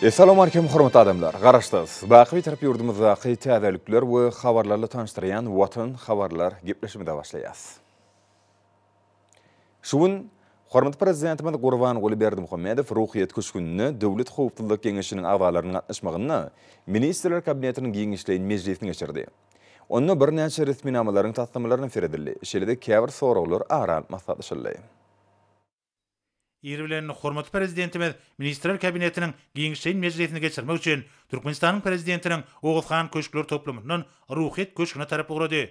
Assalamu alaikum hormatly adamlar. Garaşdys. Baqy tarap yurdumyzda täzelikler we habarlarla tanıştıryan Watan habarlar gepleşmede başlaýas. Şuň hormatly prezidentimiz Gurban Berdimuhammedow ruhyet köşkünni Döwlet Howpsuzlyk Geňeşiniň agalarynyň gatnaşmagyny Ministrler Kabinetiniň giňişleýin mejlisine geçirdi. Onu bir näçe resminamalaryň tasdimlaryny feredildi. Şeýle-de käbir soraglar aral maslahatlaşyldy. Ýerbilen hormatly prezidentimiz Ministrler Kabinetiniň giňişleýin mejlisine geçirmek üçin Türkmenistanyň prezidentiniň Oguzhan Köşkler toplamyndan ruhyet köşküne tarap ugrady.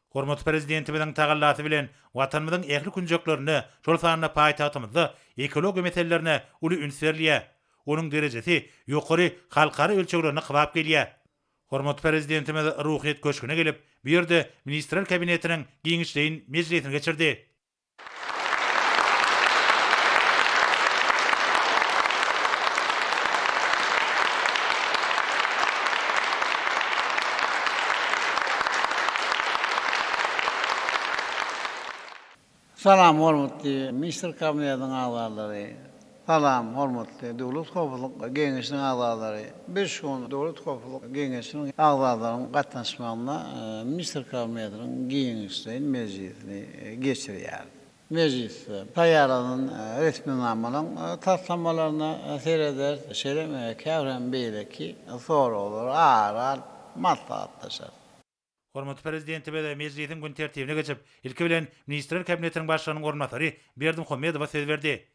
Hormatly prezidentimiziň tagallasy bilen watanymyzyň ähli künjeklaryny, şol sanyna paýtagtymyzda ekologiýa meselelerine uly ünsürliýär. Onuň derejesi ýokary halkara ölçeglerine kyvap gelýär. Hormatly prezidentimiz ruhyet köşküne gelip, bu ýerde Ministrler Kabinetiniň giňişleýin mejlisine geçirdi. Salam hormatly Minister Kabinetining agzalary. Salam hormatly Döwlet Howpsuzlyk Geňeşiniň agzalary. 5 gün Döwlet Howpsuzlyk Geňeşiniň agzalarynyň gatnaşmagyna Minister Kabinetining giňişleýin mejlisine geçirýär. Meclis taýýarlanan resminamalaryň taslamalaryna sereder, şereme käwren beýleki soraglar aral maslahatlaşar. Hormatly prezidentimiz mejlisiň gün tertibine geçip, ilki bilen Ministrler Kabinetiniň başlygynyň ornatary Berdimuhammedow söz berdi.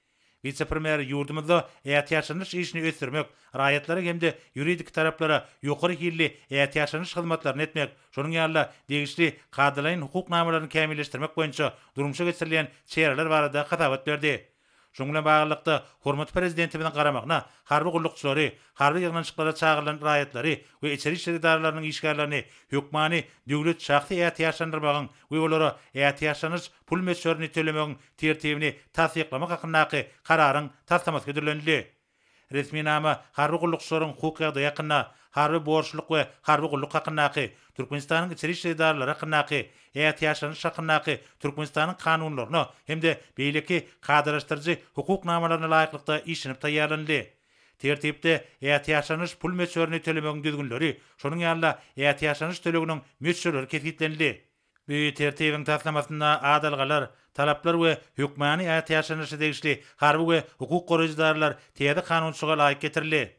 Vice-premier ýurdumyzda ýaşanyş işini ösdürmek, raýatlara hemde ýuridik taraplara ýokary hilli ýaşanyş hyzmatlaryny etmek, şonuň ýalyna degişli kadrlaryň hukuknamalaryny kämilleşdirmek boýunça durmuşa geçirilen çeýreler barada hasabat berdi. Şoň bilen baglykda hormatly prezidentimiziň garamagyna harby gullukçylary, harby ýygnançyklara çağırılan raýatlary we içeri işleri idaralarynyň işgärlerini hökmany döwlet şahsy ýaşandyrmagyň we olara ýaşanyş pul meşrutyny tölemegiň tertibini tasdiklamak hakyndaky kararyň tasdiklamasy götürildi. Resminama harby gullukçylaryň hukuky ýakynna, harby borçluk we harby gulluk hakyndaky Türkmenistanyň içeri işleri idaralary hakyndaky ýaşanyş hakyndaky Türkmenistanyň kanunlaryna hemde beýleki kadraşdyrjy hukuknamalaryna laýyklykda işlenip taýýarlandy. Tertipde ýaşanyş pul meşrutyny tölemegiň düzgünleri, şonuň ýalyna ýaşanyş töleginiň meşrutlary kesgitlendi. Bu tertibiň tasdiklamasynda adalgalar, talaplar we hökmany ýaşanyşy degişli harby we hukuk goraýjylar täze kanunçyga laýyk getirildi.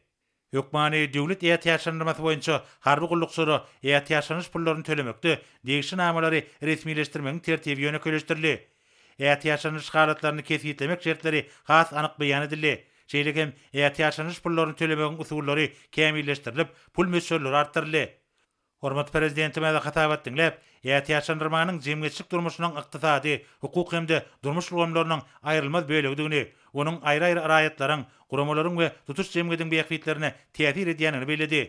Hökmany döwlet ýaşandyrmasy boýunça harby gullukçylary ýaşanyş pullaryny tölemekde degişli namalary resmileşdirmegiň tertibi ýönekleşdirildi. Ýaşanyş halatlaryny kesgitlemek şertleri has anyk beýan edildi. Şeýlegem ýaşanyş pullaryny tölemegiň usullary kämilleşdirilip, pul meşrutlary artdyryldy. Hormatly prezidentimiz hatabat dinlep, ýaşandyrmanyň jemgyýetçilik durmuşynyň ykdysady, hukuk hemde durmuş gurulmalarynyn aýrylmaz bölegdigini, onuň aýry-aýry raýatlaryň, guramalaryň we tutuş jemgyýetiň beýikliklerini täsir edýänini beledi.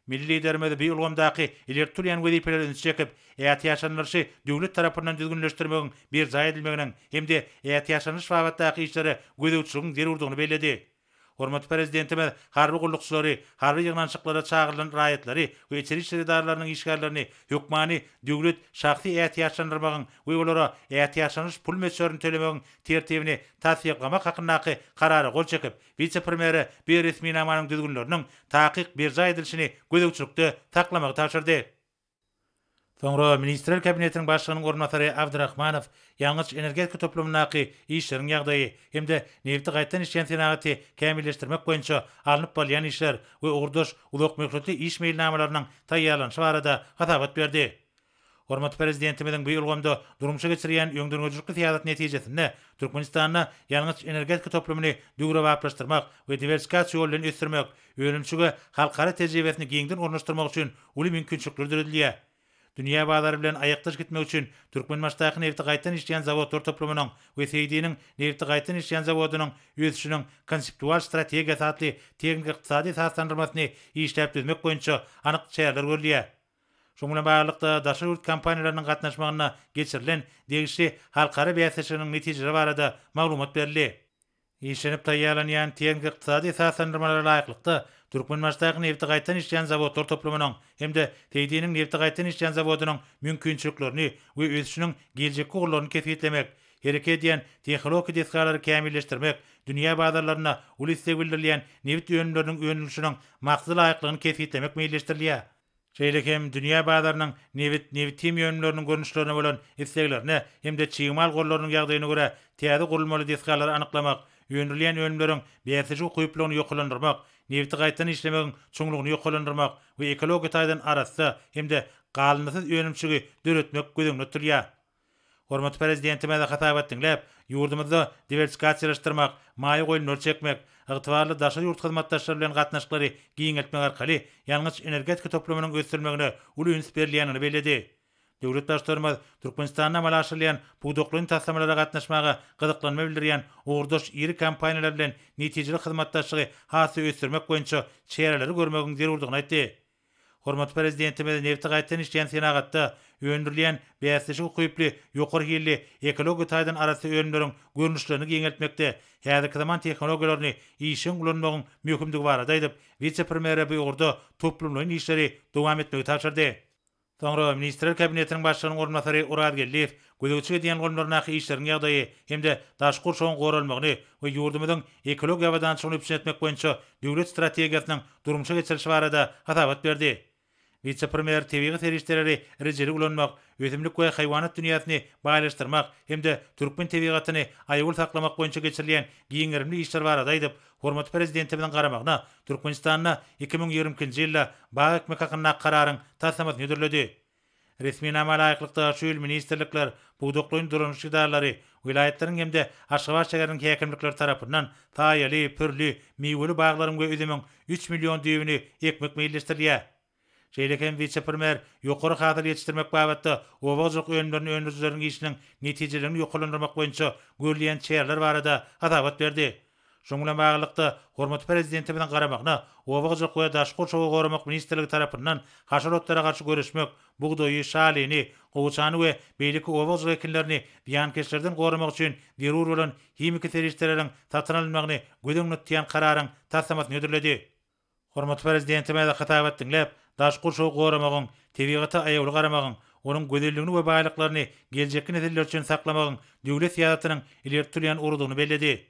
Milli liderimiz bu ýolgamdaky elektriýan wezipelerini çekip, ýaşanyşy döwlet tarapyndan düzgünleşdirmegiň bir zaý edilmeginiň hemde ýaşanyş babatdaky işleri gözegçiligiň zerurdygyny beledi. Hormatly prezidentimiz harby gullukçylary, harby ýygnançyklara çağırılan raýatlary we içeri işleri idaralarynyň işgärlerini hökmany döwlet şahsy ýaşandyrmagyň we olara ýaşanyş pul meşrutyny tölemegiň tertibini tasdiklamak hakyndaky karary gol çekip, vice-premieri bir resminamanyň düzgünleriniň takyk bir zaý edilişini gözegçilikde taklamagy tapşyrdy. Soňra Ministrler Kabinetiniň başlygynyň ornatary Abdurrahmanow ýalňyç energetika toplamynaky işleriň ýagdaýy hemde nefti gaýtan işleýän senaty kämilleşdirmek boýunça alınıp bolýan işler we urduş ulak meşrutly iş meýilnamalarynyň taýýarlanyşy barada hasabat berdi. Hormatly prezidentimiziň bu ýolgamda durmuşa geçirýän ýöňdürmejlikli siýasat netijesinde Türkmenistanyň ýalňyç energetika toplamyny döwre baplaşdyrmak we diversifikasiýa ýolundan ösdürmek, öňümçüge halkara tejribesini giňden ornaşdyrmak üçin uly mümkinçilikler döredilýär. Dünya bazary bilen aýakdaş gitmek üçin Türkmenbaşdaky nefti gaýtan işleýän zawodlar toplamynyň we Seýdiň nefti gaýtan işleýän zawodynyň ösüşiniň konseptual strategiýasy atly teknik ykdysady sahaslandyrmasyny işläp düzmek boýunça anyk çäýerler görülýär. Şoň bilen baglykda daşary kompaniýalarynyň gatnaşmagyna geçirilen degişli halkara beýaslaşynyň netijeleri barada maglumat berildi. İşlenip taýýarlanýan teknik ykdysady sahaslandyrmalara laýyklykda Türkmenbaşdaky nefti gaýtan işleýän zawodlar toplamynyň hemde Seýdiň nefti gaýtan işleýän zawodynyň mümkinçiliklerini we ösüşiniň geljekki gurularyny kesgitlemek hereket eden tehnologik desgalary kämilleşdirmek, dünya bazarlaryna uly bildirilýän nevit ýönümläriniň öňülüşiniň maksat laýyklygyny kesitlemek meýilleşdirilýär. Şeýle hem dünya bazarlarynyň nevit tim ýönümläriniň görnüşlerine bolan isleglerine hem de çygymal gollarynyň ýagdaýyna görä täze gurulmaly desgalary anyklamak, ýönürilýän önümleriň bäsiji goýuplygyny ýoklandyrmak, neviti gaýtan işlemegiň çoňlugyny ýoklandyrmak we ekologik taýdan arasda hem de galynsyz önümçigi döretmek gözüňde tutulýar. Hormatly prezidentime de hatap etdiňler, ýurdumyzda diversifikatsiýalaşdyrmak, maýy goýulmalar çekmek, ygtybarly daşa ýurt hyzmatdaşlary bilen gatnaşyklary giňeltmek arkaly ýalňyç energetika toplamynyň ösdürmegine uly üns berilýänini bellädi. Döwlet başlarymyz Türkmenistanda malaşylýan buýdaklyň taslamalara gatnaşmaga gyzyklanma bildirýän uğurdaş iri kompaniýalar bilen netijeli hyzmatdaşlygy hasy ösdürmek boýunça çäreleri görmegiň zerurdygyny aýtdy. Hormatly prezidentimiz nevti gaýtan işleýän senagatda öňdürilýän bäsiji goýuply ýokary hilli ekologik taýdan arasy önümleriň görnüşlerini giňeltmekde häzirki zaman tehnologiýalaryny işin ulanmagyň möhümdigi barada aýdyp, vice-premier bu ýurda toplumlaryň işleri dowam etmegi tapşyrdy. Soňra Ministrler Kabinetiniň başlygynyň ornatary Urar Gelliýew gözegçi diýen gollarnaky işleriň ýagdaýy hemde daş gurşoň goralmagyny we ýurdumyzyň ekologik ýabadançylygyny üpsetmek boýunça döwlet strategiýasynyň durmuşa geçirilişi barada hatabat berdi. Vice-premier tebigy serişleri rejeli ulanmak, ösümlik we haýwanat dünýäsini baýlaşdyrmak hemde türkmen tebigatyny aýyl saklamak boýunça geçirilýän giňerimli işler barada aýdyp, hormatly prezidentimiň garamagyna Türkmenistanyna 2020-nji ýylda baý ekmek hakyna kararyň taslamasyny ýöderledi. Resmi nama laýyklykda şu ýyl ministrlikler, buýdaklyň durmuş idaralary, vilayatleriň hemde Aşgabat şäheriniň häkimlikleri tarapyndan taýýaly, pürli, meýweli baglaryň we üzümiň 3 million düýbini ekmek meýilleşdirilýär. Şeýlekem vice-premier ýokary hadyr ýetişdirmek babatda obaglyk önümlerini öňüzleriň işiniň netijelerini ýoklandyrmak boýunça görülýän çäreler barada hatabat berdi. Şoň bilen baglykda hormatly prezidentimiň garamagyna obaglyk we daşky şowy goramak ministrligi tarapyndan haşeratlara garşy görüşmek, bugdoýy, şalyny, gowçany we beýleki obaglyk wekillerini biýankeşlerden goramak üçin zerur bolan himiki serişleriniň satyn alınmagyny gözüňde tutýan kararyň taslamasyny ýöderledi. Hormatly prezidentime de hatap etdiňler, daş gurşow goramagyň, tebigaty aýawly garamagyň, onuň gözelligini we baýlyklaryny geljekki nesiller üçin saklamagyň döwlet ýasatynyň ileri türýän urudygyny belledi.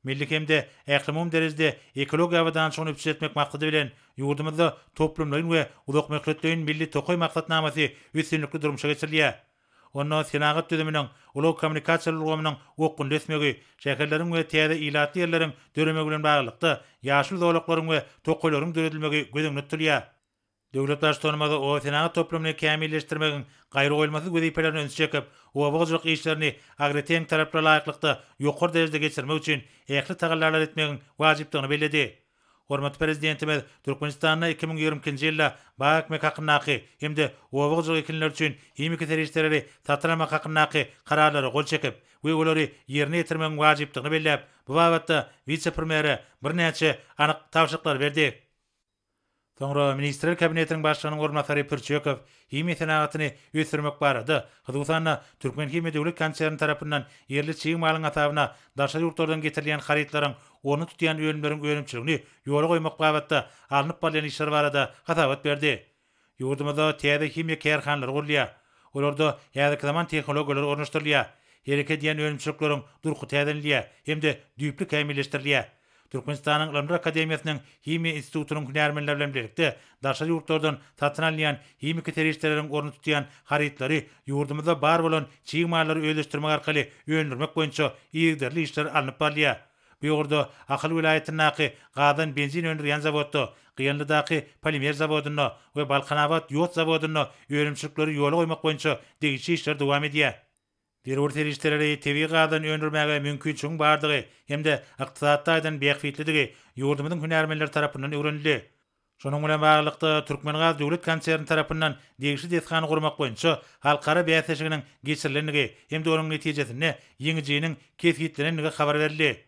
Milli hemde äklimum derejede ekologiýa ýabadançylygyny üpsetmek maksady bilen ýurdumyzda toplumlaryň we uzak möhletliğin milli tokoy maksatnamasy üstünlikli durmuşa geçirilýär. Ondan senagat düzüminiň uly kommunikasiýa urgamynyň okun resmegi, şäherleriň we täze ilatly ýerleriň döremegi bilen baglykda ýaşyl zowlaklaryň we tokoýlaryň döredilmegi gözüňde tutulýar. Döwlet başlygymyz o senagat toplumyny kämilleşdirmegiň gaýry goýulmasy gözepelerini öňe çekip, obaglyk işlerini agreten taraplara laýyklykda ýokary derejede geçirmek üçin ähli tagallarlar etmegiň wajypdygyny belledi. Hormatly prezidentimiz Türkmenistanyna 2020-nji ýylda baý ekmek hakynaky hemde obaglyk ekinler üçin himiki serişleri satyn almak hakynaky kararlary gol çekip we olary ýerine ýetirmegiň wajypdygyny belläp, bu babatda vice-premier birnäçe anyk tawşyklar berdi. Soňra Ministrler Kabinetiniň başlygynyň ornatary Pürçekow himi senagatyny ösdürmek barada Hyzgysanyna Türkmen Himi Döwlet Konserni tarapyndan ýerli çygy malyň asabyna daşa ýurtlardan getirilýän haritlaryň onu tutýan önümleriň önümçiligini ýola goýmak babatda alınıp barýan işler barada hatabat berdi. Ýurdumyzda täze himi kärhanlary gurulýar. Olarda ýa-da zaman tehnologiýalar ornaşdyrylýar. Hereket eden önümçilikleriň durky täzenilýär hemde düýpli kämilleşdirilýär. Türkmenistanyň Lamra Akademiýasynyň Himi institutynyň hünärmenleri bilen birlikde daşa ýurtlardan satyn alýan himiki terişleriniň orny tutýan haritlary ýurdumyzda bar bolan çygy mallary öýleşdirmek arkaly öňdürmek boýunça ýigderli işler alınıp barýar. Bu ýurda Akyl vilayatynyň gadan benzin öndürýän zawodda, Gynlydaky polimer zawodyna we Balkanabad ýot zawodyna öňümçilikleri ýola goýmak boýunça degişi işler dowam edýär. Zerur terişleri tebi gadan öndürmäge mümkinçiliginiň bardygy hemde ykdysatdaýdan beýiklitligi ýurdumyzyň hünärmenleri tarapyndan öwrenildi. Şonuň bilen baglykda Türkmengaz Döwlet Konserni tarapyndan degişli desgany gurmak boýunça halkara bäsejiginiň geçirilenligi hemde onuň netijesini ýeňijiniň kesgitlenligi habar berildi.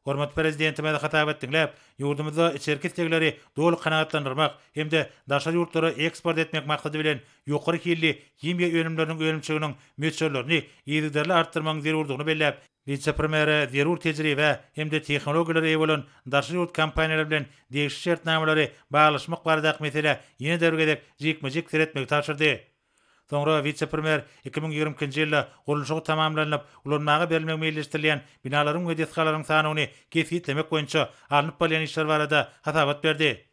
Hormatly prezidentime de hatap etdiňler, ýurdumyzda içerki islegleri doly kanagatlandyrmak hemde daşa ýurtlary eksport etmek maksady bilen ýokary hilli himya önümleriniň önümçiginiň möçürlerini ýygyderli artdyrmagyň zerurdygyny belläp, vice-premier zerur tejribe hemde tehnologiýalary eýe bolan daşa ýurt kompaniýalary bilen degişli şertnamalary baglaşmak baradaky mesele ýene dergedek jikmejik seretmek tapşyrdy. Soňra vice-premier 2020-nji ýylda gurulşy tamamlanyp, ulanmaga berilmek meýilleşdirilýän binalaryň we deskalaryň sanyny kesitlemek boýunça alınıp bolýan işler barada hasabat berdi.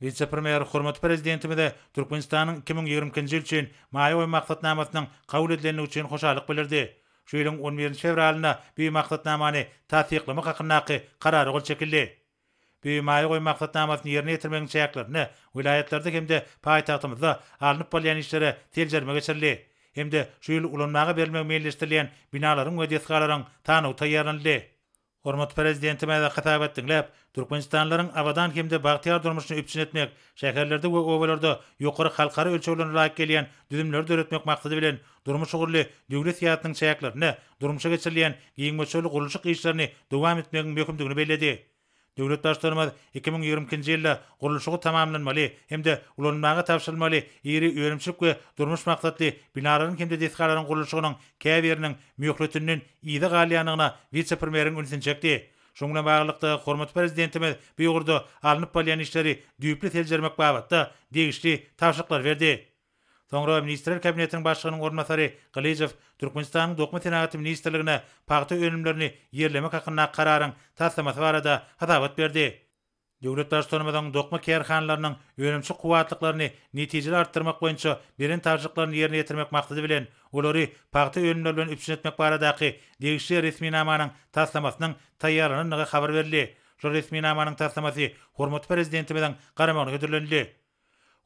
Vice-premier hormat prezidentimize Türkmenistanyň 2020-nji ýyl üçin maýa we maksatnamasynyň kabul edilenligi üçin hoşalyk bildirdi. Şu ýylyň 11-nji fevralyna bu maksatnamany tasdiklamak hakyndaky karary gol çekildi. Bu maýa we maksatnamasyny ýerine ýetirmegiň şähertlerini vilayetlerde hemde paýtagtymyzda alınıp bolýan işlere teljerme geçirildi. Hemde şu ýyl ulanmaga berilmek meýilleşdirilýän binalaryň we deskalaryň tanyw taýýarlandy. Hormat prezidentime hatap etdiňler, Türkmenistanlaryň awadan hemde bagtyar durmuşyny üpçün etmek, şäherlerde we owalarda ýokary halkara ölçegilerine laýyk gelýän düzümler döretmek maksady bilen durmuş ugurly döwlet ýatynyň şäherlerini durmuşa geçirilýän giňmeçeli gurulşyk işlerini dowam etmegiň möhümdigini bellädi. Döwlet başlarymyz 2020-nji ýylda gurulşy tamamlanmaly hemde ulanmaga tapşyrylmaly ýeri öýrençlik we durmuş maksatly binalaryň hemde deskalaryň gurulşygynyň käbiriniň möhletiniň ýyda galýanyna vice-premieriň ünsinçekdi. Şoňla baglykda hormat prezidentimiz bu ýurda alınıp bolýan işleri düýpli teljermek babatda degişli tapşyryklar berdi. Soňra Ministrler Kabinetiniň başlygynyň ornatary Galijew Türkmenistanyň Dokma Tenagat Ministrligine paýta önümlerini ýerlemek hakynda kararyň taslamasy barada hasabat berdi. Döwlet başçylygymyň dokma kärhanlarynyň önümçi kuwatlyklaryny netijeli artdyrmak boýunça beren tapşyryklaryny ýerine ýetirmek maksady bilen olary paýta önümler bilen üpçün etmek baradaky degişli resminamanyň taslamasynyň taýýarlanyny habar berildi. Şu resminamanyň taslamasy hormat prezidentimiň garamagyna götürilendi.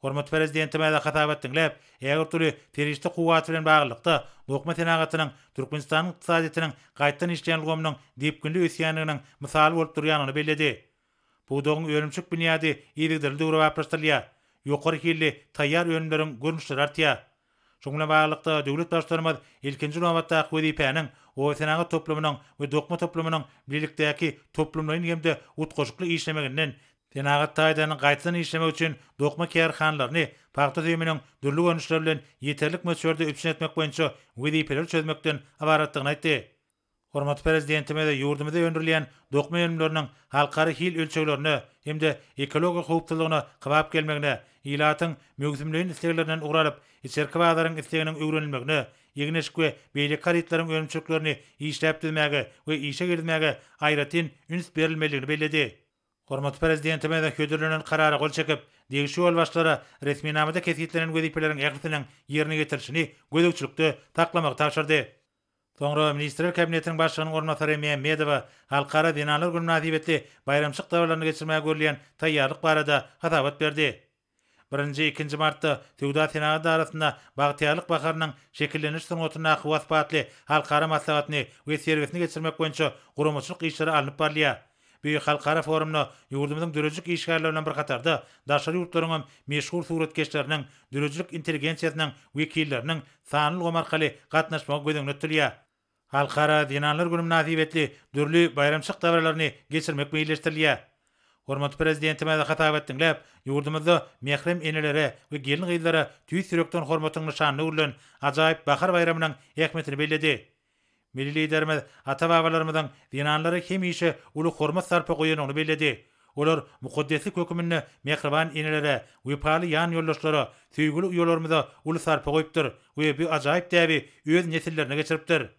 Hormat prezidentime de hatap etdiňler, eger türlü terişli kuwat bilen baglykda Dokma Tenagatynyň Türkmenistanyň ykdysadynyň gaýtdan işleýänliginiň diýipgünli ösýänliginiň mysaly bolup durýanyny bellädi. Bu doň öňümçük büniýady ýerigdirildi we aprastylýar. Ýokary hilli taýýar önümleriň görnüşleri artýar. Şoňla baglykda döwlet başlarymyz ilkinji nowatda wezipäniň o Tenagat toplumynyň we Dokma toplumynyň birlikdäki toplumlaryň hemde utgoşukly işlemeginden Tenagat taýdanyň gaýtdan işlemek üçin dokma kärhanlaryny paýta zeminiň dürli görnüşleri bilen ýeterlik möçberde üpçün etmek boýunça wezipeler çözmekden abaratdygyny aýtdy. Hormat prezidentime de ýurdumyzda öndürilýän dokma önümleriniň halkary hil ölçeglerini hemde ekologik howpsuzlygyny gybap gelmegine, ýylatyň mögzümliğin isleglerinden uguralyp, içerki bazarın isleginiň öwrenilmegine, ýegneşik we beýle karytlaryň önümçüklerini işläp dilmäge we işe girdmäge aýratyn üns berilmeligini bellädi. Hormat prezidentime de hödürlenen karara gol çekip, degişli ol başlara resminamada kesitlenen wezipeleriň ýakytynyň ýerine getirişini gözükçülükde taklamak tapşyrdy. Soňra Ministrler Kabinetiniň başlygynyň ornatary Mehmedowa halkara dinalar gününe nasibetli bayramçyk dawlaryny geçirmäge görülýän taýýarlyk barada hasabat berdi. 1-2 martda Tewdat Tenagat arasynda bagtyarlyk bakarynyň şekilleniş sunutyna wasbatly halkara maslahatyny we serwisini geçirmek boýunça gurumçylyk işleri alınıp barlýar. Büyük halkara forumna ýurdumyzyň dürejik işgärleri bilen bir katarda daşary ýurtlaryň meşhur suratkeşleriniň dürejik intelligensiýasynyň wekilleriniň sanly gomarkaly gatnaşmagy gözüňde tutilýar. Halkara dinalar günü nasibetli dürli bayramçyk dawralaryny geçirmek meýilleşdirilýär. Hormat prezidentime de hatap etdiňler, ýurdumyzda mehrem enelere we gelin gyzlara tüý sürekden hormatyň nişanyny bilen ajaýyp bahar bayramynyň ähmetini bellädi. Milli liderimiz ata-babalarymyzyň dinanlary hemişe uly hormat sarpa goýanyny bellädi. Olar mukaddeslik hökümini mehriban enelere we paly ýan ýoldaşlara, süýgüli uýalarymyza uly sarpa goýupdyr we bu ajaýyp däbi öz nesillerine geçiripdir.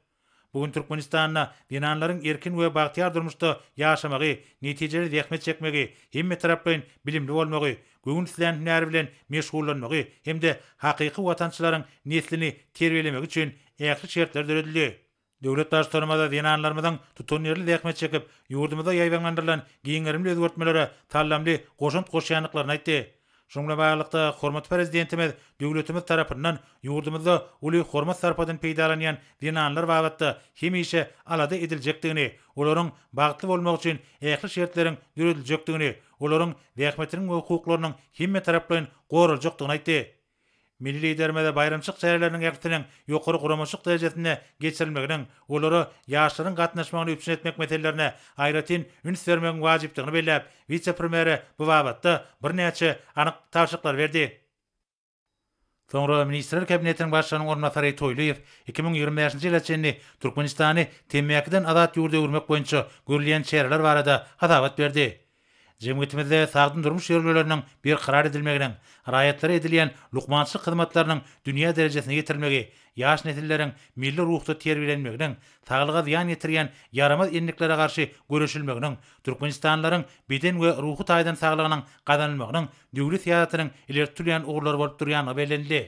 Bugün Türkmenistanyna dinanlaryň erkin we bagtyar durmuşda ýaşamagy, netijeli zähmet çekmegi, hemme tarapdan bilimli bolmagy, göňül isleýän hünär bilen meşgullanmagy hemde hakyky watançylaryň neslini terbiýelemek üçin ähli şertler döredildi. Döwlet başlarymyza dinanlarymyzyň tutunýarly zähmet çekip, ýurdumyzda ýaýbanlandyrylan giňerimli özgertmelere tallamly goşunt goşýanlyklaryny aýtdy. Şoňla baglykda hormat prezidentimiz döwletimiz tarapyndan ýurdumyzda uly hormat sarpadan peýdalanýan dinanlar babatda hemişe alada ediljekdigini, olaryň bagtly bolmak üçin ähli şertleriň dürediljekdigini, olaryň zähmetiniň we hukuklarynyň hemme tarapdan goruljakdygyny aýtdy. Milli liderimiz bayramçyk şäherleriniň ýakytynyň ýokary guramaçyk derejesine geçirilmeginiň, olary ýaşlaryň gatnaşmagyny üpçün etmek meselelerine aýratyn üns bermegiň wajypdygyny belläp, vice-premieri bu babatda birnäçe anyk tapşyryklar berdi. Soňra Ministrler Kabinetiniň başlygynyň ornatary Toýluýew 2025-nji ýyla çenli Türkmenistany temmäkiden azat ýurda öwürmek boýunça görülýän çäreler barada hasabat berdi. Cemgiyetimizde sagdyn durmuş ýerleriniň bir karar edilmeginiň, raýatlara edilýän lukmançylyk hyzmatlarynyň dünýä derejesine getirilmegi, ýaş nesilleriň milli ruhda terbiýelenmeginiň, saglyga ziýan ýetirýän yaramaz enliklere garşy göreşilmeginiň, türkmenistanlaryň beden we ruhy taýdan saglygynyň gazanylmagynyň döwlet syýasatynyň ilertirýän ugrulary bolup durýany bellenildi.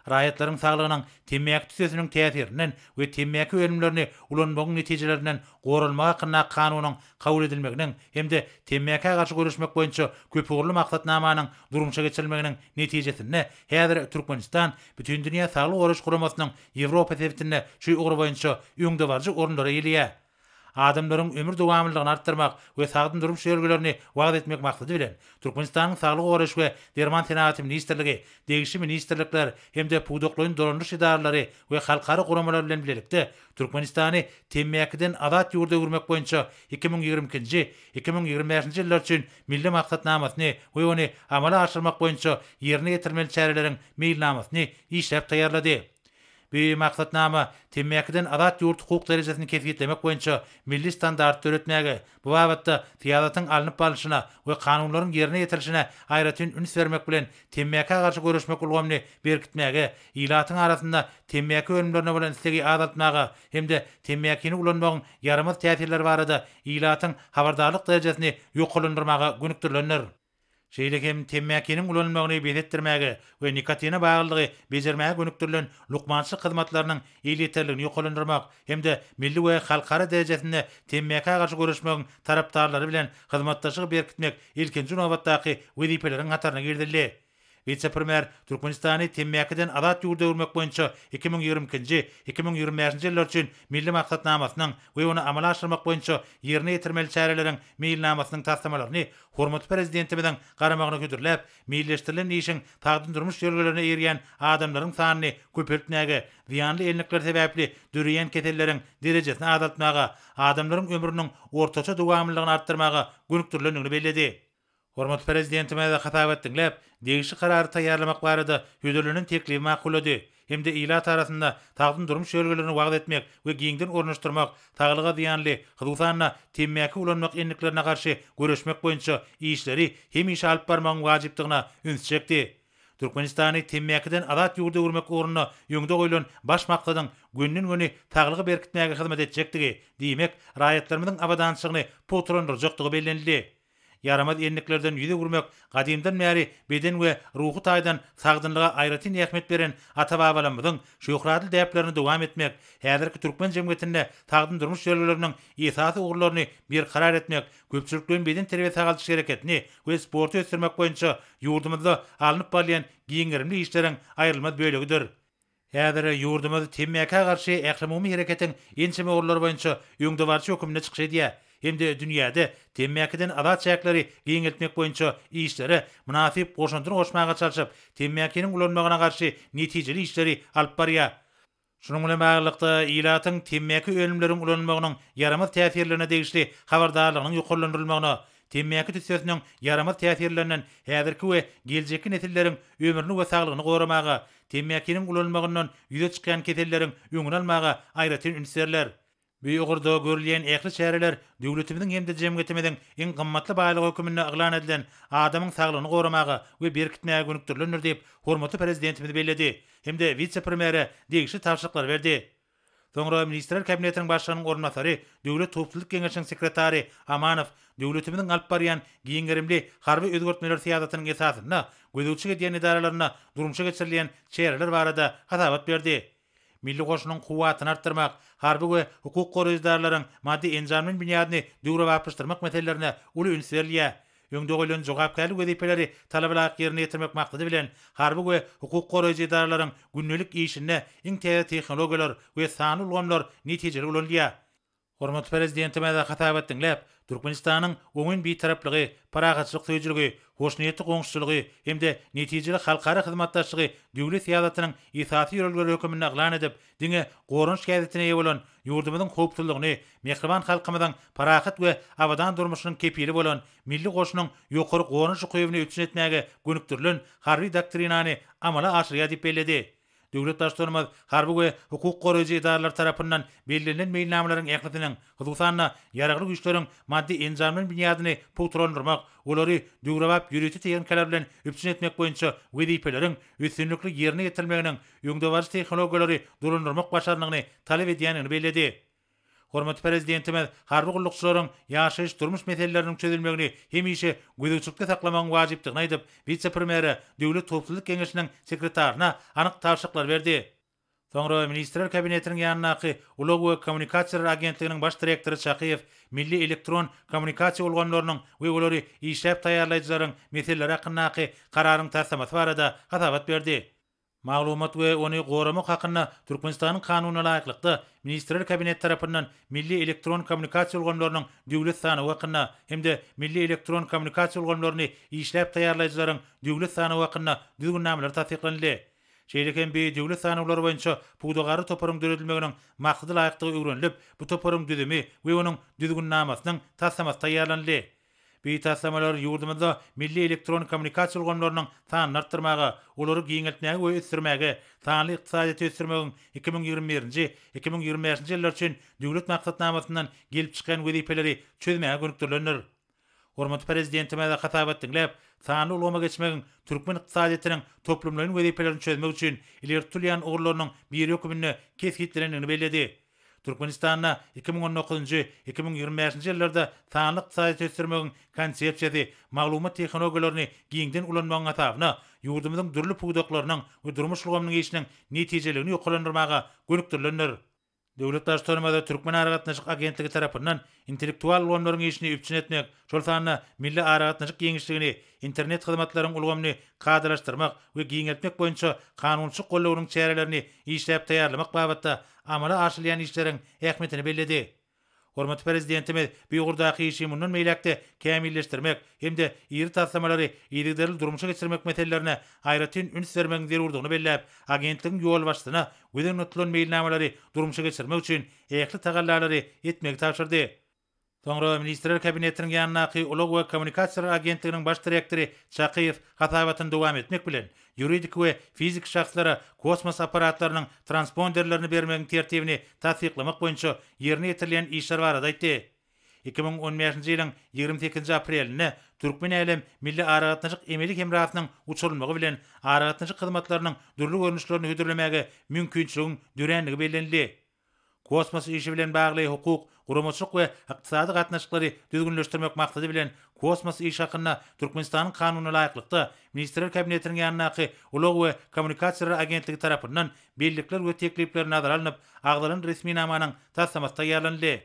Raýatlaryň saglygynyň temmäki tüsesiniň täsirinden we temmäki ölümlerini ulanmagyň netijelerinden gorulma hakkynda kanunyň kabul edilmeginiň hemde temmäkiä garşy görüşmek boýunça köpügürli maksatnamanyň durumça geçirilmeginiň netijesinde häzir Türkmenistan bütün dünýä saglyk goruş guramasynyň Ýewropa täzetinde şu ugru boýunça öňde barjy orunlara ýelir. Adamlaryň ömür dowamlylygyny artdyrmak we sagdyn durmuş ýerlerini wagt etmek maksady bilen Türkmenistanyň saglyk goruş we derman senaty ministrligi, degişli ministrlikler hemde puduklaryň dolandyş idaralary we halkara guramalar bilen birlikde Türkmenistany temmäkiden azat ýurda görmek boýunça 2022-2025 ýyllar üçin milli maksatnamasyny we ony amala aşyrmak boýunça ýerine ýetirmeli çärelerin meýilnamasyny işläp taýýarlady. Bu maksatnama temmäkiden azat ýurt hukuk derejesini kesgitlemek boýunça milli standart öğretmäge, bu wagtda fiýadatyň alınıp balyşyna we kanunlaryň ýerine ýetirilişine aýratyn üns bermek bilen temmäkiä garşy görüşmek ulgamny berkitmäge, ýylatyň arasynda temmäki ölümlerine bilen istegi azaltmaga hemde temmäkini ulanmagyň yaramaz täsirleri barada ýylatyň habardarlyk derejesini ýokulandyrmaga gönükdirlenler. Şeýle hem temmäkiniň ulanmagyny bezetdirmäge we nikotina baglygy bejermäge gönükdirilen lukmançylyk hyzmatlarynyň ýeterligini ýokulandyrmak hemde milli we halkara derejesinde temmäkiä garşy görüşmegiň tarapdarlary bilen hyzmatdaşyk berkitmek ilkinji nowatdaky wezipeleriň gataryna girdirildi. Vice-premier Türkmenistany temmäkiden azat ýurda görmek boýunça 2022-2025 ýyllar üçin milli maksatnamasynyň we ony amala aşyrmak boýunça ýerine ýetirmeli çäreleriň meýilnamasynyň tasdimalaryny hormat prezidentimiň garamagyna götürilip, millileşdirilen işiň tagdyn durmuş ýerlerine erýän adamlaryň sanyny köpeltmäge, ziýanly elnikler sebäpli dürýän ketelleriň derejesini azaltmaga, adamlaryň ömrüniň ortaça dowamlylygyny artdyrmaga gönükdirilendigini belledi. Hormat prezidentime de hatap etdiňlep, degişli karary taýýarlamak barada hödürlünin teklifi makulady. Hemde ýylat arasynda tagdyn durmuş ýerlerini wagt etmek we giňden ornaşdyrmak, taglyga ziýanly, hyzgysanyna temmäki ulanmak enliklerine garşy göreşmek boýunça işleri hem iş alyp barmagyň wajypdygyna üns çekdi. Türkmenistany temmäkiden azat ýurda görmek orunyna ýöňde goýulan baş maksadyň günnün güni taglygy berkitmäge hyzmat etjekdigi diýmek, raýatlarymyzyň abadançylygyny potrandyrjakdygy bellenildi. Yaramaz enliklerden ýüze gurmak gadymdan bäri beden we ruhy taýdan sagdynlyga aýratyn ähmet beren ata-babalarymyzyň şöhraty däplerini dowam etmek, häzirki türkmen jemgyýetinde tagdyn durmuş ýerleriniň esasy ugurlaryny bir karar etmek, köpçülikden beden terbiýesi agaldyş hereketini we sporty ösdürmek boýunça ýurdumyzda alınıp barýan giňerimli işleriň aýrylmaz bölegidir. Häzir ýurdumyz temmäkiä garşy ählimumy hereketiň ençeme ugurlary boýunça öňde barçy hökümne çykyş edýär. Hemde dünýäde temmäkiden azat çäkleri giňeltmek boýunça işleri münasip goşuntyny goşmaga çalyşyp, temmäkiniň ulanmagyna garşy netijeli işleri alyp barýar. Şunun bilen baglykda ýylatyň temmäki ölümleriň ulanmagynyň yaramaz täsirlerine degişli habardarlygynyň ýokulandyrylmagyna, temmäki tüsesiniň yaramaz täsirlerinden häzirki we geljeki nesilleriň ömrüni we saglygyny goramaga, temmäkiniň ulanmagyndan ýüze çykan ketelleriň öňüni almaga aýratyn ünslerler. Bu ýogurda görülýän ähli çäreler döwletimiziň hemde jemgyýetimiziň iň gymmatly baýlyk hökümine aglan edilen adamyň saglygyny goramaga we berkitmäge gönükdirilendir diýip hormatly prezidentimiz belledi. Hemde vice-premieri degişli tapşyryklar berdi. Soňra Ministrler Kabinetiniň başlygynyň ornatary, Döwlet Hukuk Keňeşiniň sekretary Amanow döwletimiziň alyp barýan giňerimli harby özgertmeler syýasatynyň esasyna gözüçi edýän idaralaryna durumça geçirilýän çäreler barada hatabat berdi. Milli goşunyň kuwatyny artdyrmak, harby we hukuk goraýjylaryň maddi enjamynyň binýadyny döwre wapyşdyrmak meselelerine uly üns berilýär. Öňde goýulan jogapkärlik wezipeleri talabalar ýerine ýetirmek maksady bilen harby we hukuk goraýjylaryň günnelik işine iň täze tehnologiýalar we sany ulgamlar netijeli ulanýar. Hormat prezidentime de hatap etdiňlep, Türkmenistanyň öňün bir taraplygy, paragatçylyk söýjüligi, hoşnýetli goňşuçylygy hemde netijeli halkara hyzmatdaşlygy döwlet syýasatynyň esasy ýörelgeleri hökümine aglan edip, diňe gorunç käzetine ýa bolan ýurdumyzyň howpsuzlygyny, mehriban halkymyzyň paragat we abadan durmuşynyň kepili bolan milli goşunyň ýokary gorunç goýuwyny üçin etmäge gönükdirilen harby doktrinany amala aşyrýar diýip belledi. Döwlet başlanmaz harby we hukuk goraýjy idaralar tarapyndan belirlenen meýilnamalaryň ähliýetiniň hususanna ýaragly güýçleriň maddi enjamlaryň binýadyny putrandyrmak, olary döwrabap ýürüti tehnikalar bilen üpsün etmek boýunça wezipeleriň üstünlikli ýerine getirilmeginiň ýöňde barjy tehnologiýalary durundyrmak başaranyny talap edýänini bellädi. Hormatly prezidentimiz harby gullukçylaryň ýaşaýyş durmuş meseleleriniň çözülmegini hemişe gözükçükde saklamagyň wajypdygyny aýdyp, vice-premieri Döwlet Toplulyk Keňeşiniň sekretaryna anyk tawşyklar berdi. Soňra Ministrler Kabinetiniň ýanynaky Ulug we Kommunikasiýalar Agentliginiň baş direktory Çakyýew milli elektron kommunikasiýa bolganlarynyň we olary işläp taýýarlaýjylaryň meseleleri hakyndaky kararyň täsirmaty barada hasabat berdi. Maglumat we ony goramak hakynda Türkmenistanyň kanunyna laýyklykda Ministrler Kabineti tarapyndan milli elektron kommunikasiýa bolganlarynyň döwlet sany hakynda hemde milli elektron kommunikasiýa bolganlaryny işläp taýýarlaýjylaryň döwlet sany hakynda düzgünnameler tasdiklandy. Şeýleken bir döwlet sanylary boýunça pugdagary toparyň döredilmeginiň maksady laýykdygy öwrenilip, bu toparyň düzümi we onuň düzgünnamasynyň tassamasy taýýarlandy. Bir tassamalar ýurdumyzda milli elektron kommunikasiýa bolganlarynyň sanyny artdyrmaga, olary giňeltmäge we ösdürmäge, sanly ykdysadyýaty ösdürmegiň 2021-2025-nji ýyllar üçin döwlet maksatnamasyndan gelip çykan wezipeleri çözmäge gönükdirilendir. Hormatly prezidentime de hasabat dinläp, sanly ulgama geçmegiň türkmen ykdysadyýatynyň toplumlaryň wezipelerini çözmek üçin ileri tutulýan ogurlarynyň bir ýökümini kesgitlenigini belledi. Türkmenistanda 2019-2025-nji ýyllarda sanly ykdysadyýaty ösdürmegiň konsepsiýasy maglumat tehnologiýalaryny giňden ulanmagyň asabyna ýurdumyzyň dürli pugdaklarynyň we durmuş ulgamynyň işiniň netijelegini ýokalandyrmaga gönükdirilendir. Döwlet başlanmada Türkmen Aragatnaşyk Agentligi tarapyndan intellektual ulgamlaryň işini üpçün etmek, şol sanyna milli aragatnaşyk geňişligini, internet hyzmatlarynyň ulgamyny kadraşdyrmak we giňeltmek boýunça kanunçylyk gollawnyň çärelerini işläp taýýarlamak babatda amala aşylýan işleriň ähmiýetini belledi. Hormatly prezidentimiz bu ýurdaky işi mundan meýlekde kämilleşdirmek hemde ýeri tassamalary ýerli durmuşa geçirmek meselelerine aýratyn üns bermegiň zerurdygyny belläp, agentligiň ýol başlygyna güden nutlan meýilnamalary durmuşa geçirmek üçin ähli tagallalary etmegi tapşyrdy. Soňra Ministrler Kabinetiniň ýanynaky Ulug we Kommunikasiýalar Agentliginiň baş direktory Çakyýew hasabatyny dowam etmek bilen ýuridik we fizik şahslara kosmos aparatlarynyň transponderlerini bermegiň tertibini tasdiklamak boýunça ýerine ýetirilen işler barada aýtdy. 2015-nji ýylyň 28 aprelinde Türkmen elem milli aragatnaşyk emelik hemrasynyň uçurulmagy bilen aragatnaşyk hyzmatlarynyň dürli görnüşlerini hödürlemegi mümkinçiligiň düränligi bellenildi. Kosmos işi bilen bagly hukuk, guramaçyk we ykdysady gatnaşyklary düzgünleşdirmek maksady bilen kosmos işi hakynda Türkmenistanyň kanunyna laýyklykda Ministrler Kabinetiniň ýanynaky Ulug we Kommunikasiýalar Agentligi tarapyndan bellikler we teklipler nazara alınıp, agdalan resmi namanyň tassamasy taýýarlandy.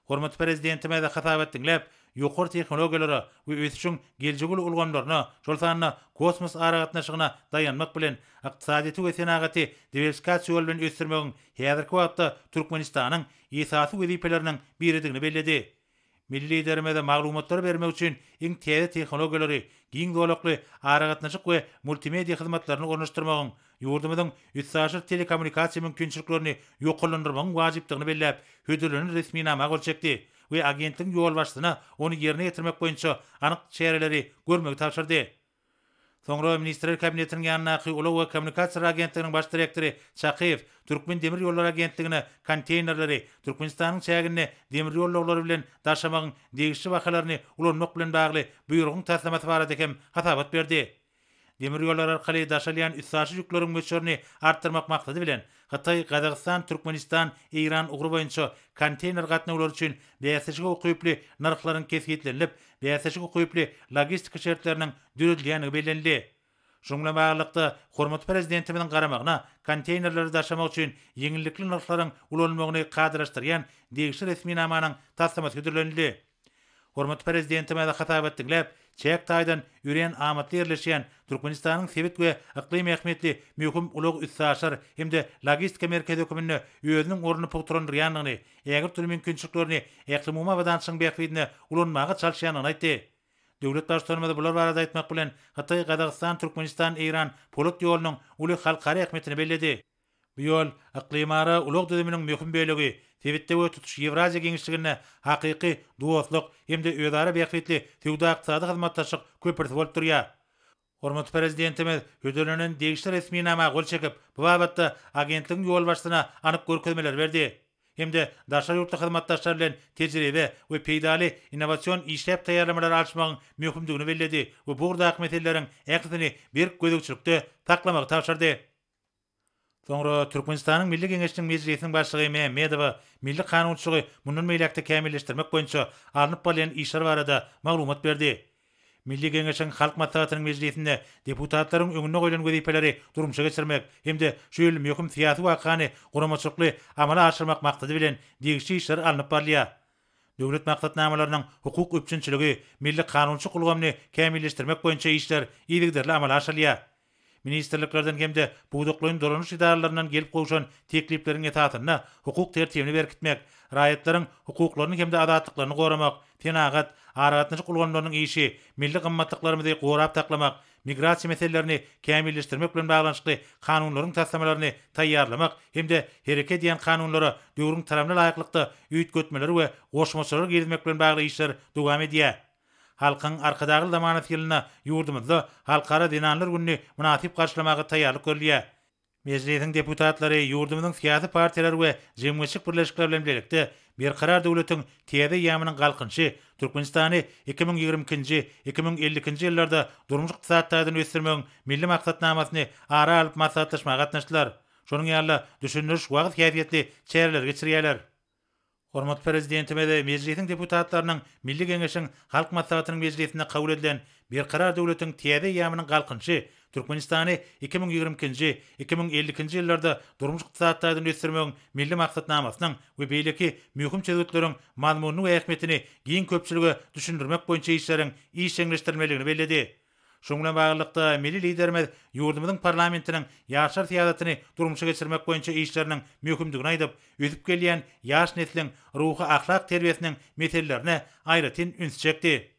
Hormatly prezidentime de hasabat dinläp, ýokary tehnologiýalary we ösüşiň geljegul ulgamlaryna, şol sanyna kosmos aragatnaşygyna dayanmak bilen ykdysadyýaty we senagaty diversifikasiýa bilen ösdürmegiň häzirki wagtda Türkmenistanyň esasy wezipeleriniň biridigini belledi. Milli liderime de maglumatlar bermek üçin iň täze tehnologiýalary, giň dolakly aragatnaşyk we multimedia hyzmatlaryny ornaşdyrmagyň, ýurdumyzyň üstsaşyk telekommunikasiýa mümkinçiliklerini ýokalandyrmagyň wajypdygyny belläp, hödürlenen resmi nama golçekdi we agentligiň ýol başlygyna ony ýerine ýetirmek boýunça anyk çäreleri görmegi tapşyrdy. Soňra Ministrler Kabinetiniň ýanynaky Ulug we Kommunikasiýalar Agentliginiň baş direktory Çakyýew Türkmen Demir ýollary Agentligine konteynerleri Türkmenistanyň çägine demir ýollary bilen daşamagyň degişli wakalaryny ulanmak bilen bagly buýrugyň tasdiklamasy barada hem hasabat berdi. Demir ýollary arkaly daşalýan üstsaşy ýükleriň möçürini artdyrmak maksady bilen Hatay, Gazagystan, Türkmenistan, Iran ugry boýunça konteyner gatnawlary üçin bäsişige ukyply narhlaryň kesgitlenip, bäsişige ukyply logistika şertleriniň düzüldýäni bellenildi. Şoňla baglykda hormatly prezidentimiň garamagyna konteynerleri daşamak üçin ýeňillikli narhlaryň ulanmagyny kadraşdyrýan degişli resmi namanyň tasdiklamasy götürildi. Hormatly prezidentime de hasabat dinläp, çäk taýdan üren amatly ýerleşýän Türkmenistanyň sebit we iklim ähmiýetli möhüm ulug üstsaşlar hemde logistika merkezi hökümini özüniň ornuny putrandyrýanlygyny, ägir türlü mümkinçiliklerini iklim umawadançyň beýikligine ulanmaga çalşýanyny aýtdy. Döwlet başlanmada bular barada aýtmak bilen Hatay, Gazagystan, Türkmenistan, Iran polat ýolunyň uly halkary ähmiýetini belledi. Bu ýol iklimara ulug düzüminiň möhüm bölegi, sebitde we tutuş Ewraziýa geňişligine hakyky dostlyk hemde özara beýiklikli tewda ykdysady hyzmatdaşlyk köprüsi bolup durýar. Hormat prezidentimiz hödölenen degişli resminama gol çekip bu babatda agentligiň ýol başlygyna anyk görkezmeler berdi. Hemde daşar ýurtly hyzmatdaşlar bilen tejribe we peýdali innowasion işläp taýýarlamalar alşmagyň möhümdigini belledi we bu gurdak meseleleriň äktini bir gözükçülükde taklamagy tapşyrdy. Soňra Türkmenistanyň Milli Geňeşiniň mejlisiniň başlygy Mehmedow milli kanunçylygy mundan meýlekde kämilleşdirmek boýunça alınıp bolan işler barada maglumat berdi. Milli Geňeşiň halk maslahatynyň mejlisinde deputatlaryň öňüne goýulan wezipeleri durmuşa geçirmek hemde şu ýyl möhüm syýasy wakany guramaçykly amala aşyrmak maksady bilen degişli işler alınıp barlýar. Döwlet maksatnamalarynyň hukuk üçinçiligi, milli kanunçy gulgamny kämilleşdirmek boýunça işler ýygyderli amala aşyrylýar. Ministerliklerden hemde buýdaklaryň dolanyş idaralarynyň gelip goýşan teklipleriň etatyna hukuk tertibini berkitmek, raýatlaryň hukuklaryny hemde adatlyklaryny goramak, tenagat, aragatnyş gulgamlarynyň işi, milli gymmatlyklarymyzy gorap taklamak, migrasiýa meselelerini kämilleşdirmek bilen baglanşykly kanunlaryň tasdimlaryny taýýarlamak hemde hereket edýän kanunlara döwrüň taramly laýyklykda üýtgetmeleri we goşmaçylar gezmek bilen bagly işler dowam edýär. Halkyň arkadagy zamanaty ýylyna ýurdumyzda halkara dinanlar günni munasip garşylamagy taýýarlyk görülýär. Mejlisiň deputatlary ýurdumyzyň syýasy partiýalar we jemgyýetçilik birleşikleri bilen birlikde bir karar döwletiň täze ýamynyň galkynçy Türkmenistany 2020-2050 ýyllarda durmuş ykdysadyny ösdürmegiň milli maksatnamasyny ara alyp maslahatlaşmaga gatnaşdylar. Şonuň ýaly düşünürüş wagt käýfiýetli çäreler geçirýärler. Hormat prezidentime de mejlisiň deputatlarynyň Milli Geňeşiň halk maslahatynyň mejlisinde kabul edilen bir karar döwletiň täze ýamynyň galkynçy Türkmenistany 2020-2050 ýyllarda durmuş ykdysadyny ösdürmegiň milli maksatnamasynyň we beýleki möhüm çözgütleriň mazmunyny we ähmiýetini giň köpçüligi düşündirmek boýunça işleriň işleňleşdirilmeligini belledi. Şoň bilen baglykda milli liderimiz ýurdumyzyň parlamentiniň ýaşar syýasatyny durmuşa geçirmek boýunça işleriniň möhümdigini aýdyp, ösüp gelýän ýaş nesliň ruhy ahlak terbiyesiniň meselelerine aýratyn üns çekdi.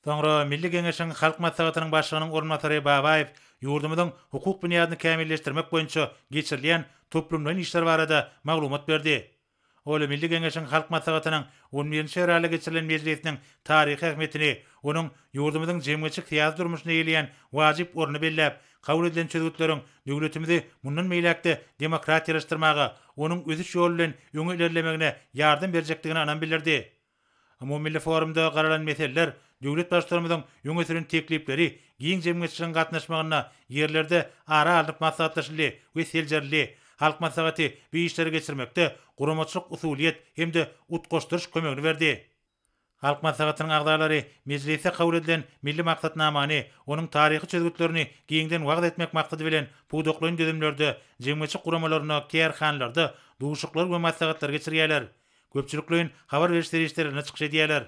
Soňra Milli Geňeşiň halk maslahatynyň başlygynyň ornatary Babaýew ýurdumyzyň hukuk bunyadyny kämilleşdirmek boýunça geçirilýän toplumlaryň işler barada maglumat berdi. Ola Milli Geňeşiň halk maslahatynyň 11-nji ýylda geçirilen mejlisiniň taryhy ähmiýetini, onuň ýurdumyzyň jemgyýetçilik syýasy durmuşyna ýylýan wajyp orny belläp, kabul edilen çözgütleriň döwletimizi mundan meýlekde demokratiýalaşdyrmagy, onuň özüç ýolu bilen öňe ilerlemegine ýardam berjekdigini anan bildirdi. Amma milli forumda garalan meseleler döwlet başlarymyzyň öňe süren teklipleri giň jemgyýetçiligiň gatnaşmagyna ýerlerde ara alyp maslahatlaşyly we seljerli halk maslahaty bir işleri geçirmekde guramaçylyk usuliýet hemde utgoşduruş kömegini berdi. Halk maslahatynyň agdalary mejlise kabul edilen milli maksatnamany, onuň taryhy çözgütlerini giňden wagt etmek maksady bilen puwdaklaryň düzümlerde jemgyýetçilik guramalaryna kärhanlarda duşuklar we maslahatlar geçirýärler. Köpçüliklerin habar berişleri işlerine çykyş edýärler.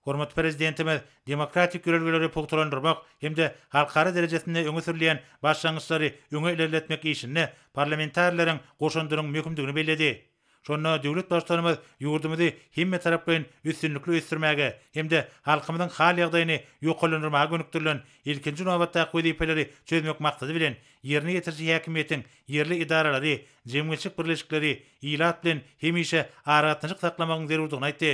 Hormat prezidentimiz demokratik ýörelgeleri pogtalandyrmak hemde halkara derejesinde öňe sürilýän başlangyçlary öňe ilerletmek işini parlamentarlaryň goşandyryň möhümdigini belledi. Şonda döwlet başlarymyz ýurdumyzy hemme tarapdan üstünlikli ösdürmäge hemde halkymyzyň hal ýagdaýyny ýokalandyrmaga gönükdirilen ilkinji nowatda wezipeleri çözmek maksady bilen ýerine ýetirýän häkimiýetiň ýerli idaralary, jemgyýetçilik birleşikleri ilat bilen hemişe aragatnyşyk saklamagyň zerurdygyny aýtdy.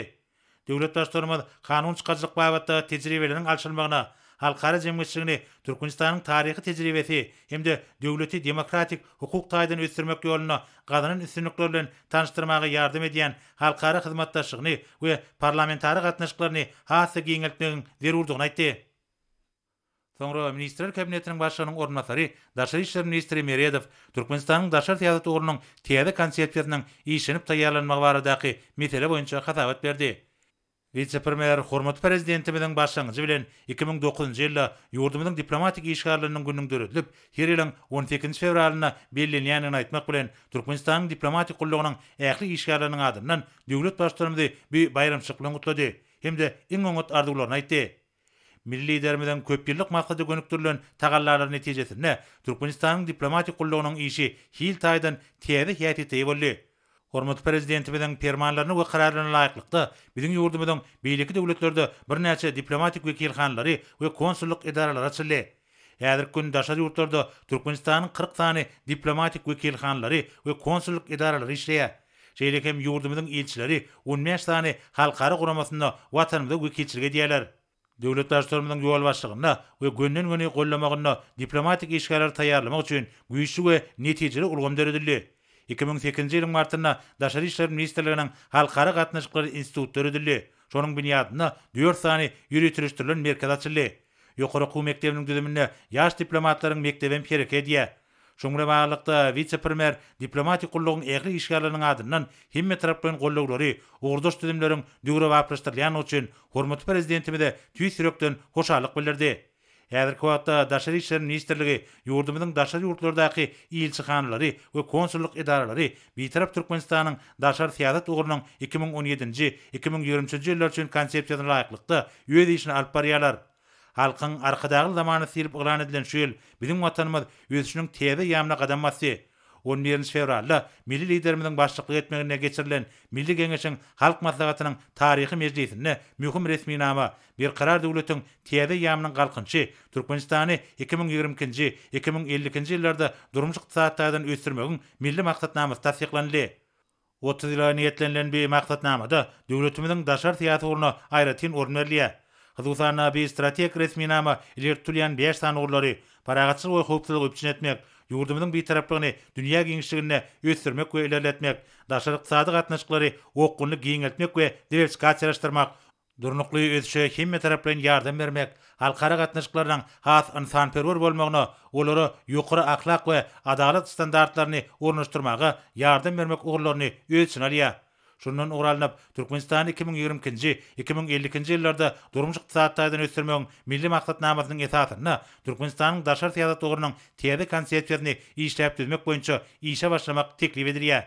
Döwlet başlarymyz kanun çykarjyk babatda tejribeleriniň alşylmagyna, halkara jemgyýetçiligini Türkmenistanyň taryhy tejribesi hemde döwleti demokratik hukuk taýdan ösdürmek ýoluna gadanan üstünlikler bilen tanışdyrmaga ýardam edýän halkara hyzmatdaşlygyny we parlamentary gatnaşyklaryny hasy giňeltmegiň zerurdygyny aýtdy. Soňra Ministrler Kabinetiniň başlygynyň ornatary, Daşary işler ministri Mehmedow Türkmenistanyň daşar syýasat ugrunun täze konsepsiýasynyň işlenip taýýarlanmagy baradaky mesele boýunça hasabat berdi. Vice-premier hormat prezidentimiziň başlangyjy bilen 2009-njy ýylda ýurdumyzyň diplomatik işgärleriniň günüň döredilip, her ýylyň 18 fevralyna bellenýänini aýtmak bilen Türkmenistanyň diplomatik gullugynyň ähli işgärleriniň adyndan döwlet başlarymyzy bir bayramçylyk bilen gutlady hemde iň öňüt arzuwlaryny aýtdy. Milli liderimizden köp ýyllyk maksady gönükdirilen tagallarlar netijesinde Türkmenistanyň diplomatik gullugynyň işi hil taýdan täze häýetde boldy. Hormat prezidentimiziň fermanlaryny we kararlaryna laýyklykda biziň ýurdumyzyň beýleki döwletlerde bir näçe diplomatik wekilhanlary we konsulluk idaralary açyldy. Häzirki gün daşar ýurtlarda Türkmenistanyň 40 sany diplomatik wekilhanlary we konsulluk idaralary işleýär. Şeýle hem ýurdumyzyň elçileri 15 sany halkara guramasynda watanymyza wekilçilik edýärler. Döwlet başçylarymyzyň ýol başlygyna we gönden-göne gollamagyna diplomatik işgärler taýýarlamak üçin güýçli we netijeli ulgam berildi. 2008-nji ýylyň martynda Daşary işler ministrliginiň halkara gatnaşyklary instituty berildi. Şonuň binýadyna 4 sany ýürütülişdirilen merkez açyldy. Ýokary okuw mekdebiniň düzüminde ýaş diplomatlaryň mekdebem perek edýär. Şoňra baglanykda vice-premier diplomatik gullugyň ägli işgärleriniň adyndan hemme taraplaryň gollawlary, ugurdaş düzümleriň düýre wapryşdyrylýan üçin hormatly prezidentimize tüýsürekden hoşallyk bildirdi. Häzirki wagtda Daşary işler ministrligi ýurdumyzyň daşary ýurtlardaky ilçihanlary we konsulluk idaralary bitarap Türkmenistanyň daşary syýasat ugurunyň 2017-2020 ýyllar üçin konsepsiýasyna laýyklykda öýe işini alyp barýarlar. Halkyň arkadagy zamany silip ýylan edilen şu ýyl biziň watanymyz öýsüniň täze ýamyna gadam basdy. 11 fevralda milli liderimiziň başçylyk etmegine geçirilen Milli Geňeşiň Halk Maslahatynyň taryhy mejlisinde mühim resmi nama bir karar döwletiň täze ýamynyň galkynçy Türkmenistany 2020-2050 ýyllarda durmuş ykdysatdan ösdürmegiň milli maksatnamasy tasdiklandy. 30 ýyla niýetlenilen bir maksatnamada döwletimiziň daşary syýasat uğruna aýratyn orun berilýär. Hyzgysana bir strategik resmi nama ilertülýän 5 sany ugurlary paragatçylyk we howpsuzlyk üçin etmek, ýurdumyzyň bir taraplygyny dünýä giňişligine ösdürmek we ilerletmek, daşary ykdysady gatnaşyklary okuny giňeltmek we diversifikatsiýalaşdyrmak, durnukly ösüşe hemme taraplaryň ýardam bermek, halkara gatnaşyklaryň has insanperwer bolmagyna, olary ýokary ahlak we adalet standartlaryny ornaşdyrmaga ýardam bermek ugurlaryny öz içine alýar. Şundan uğralanyp Türkmenistan 2020-2050 ýyllarda durmuş ykdysatdan ösdürmegiň milli maksatnamasynyň esasyna Türkmenistanyň daşary syýasat ugurunyň täze konsepsiýasyny işläp düzmek boýunça işe başlamak teklip edilýär.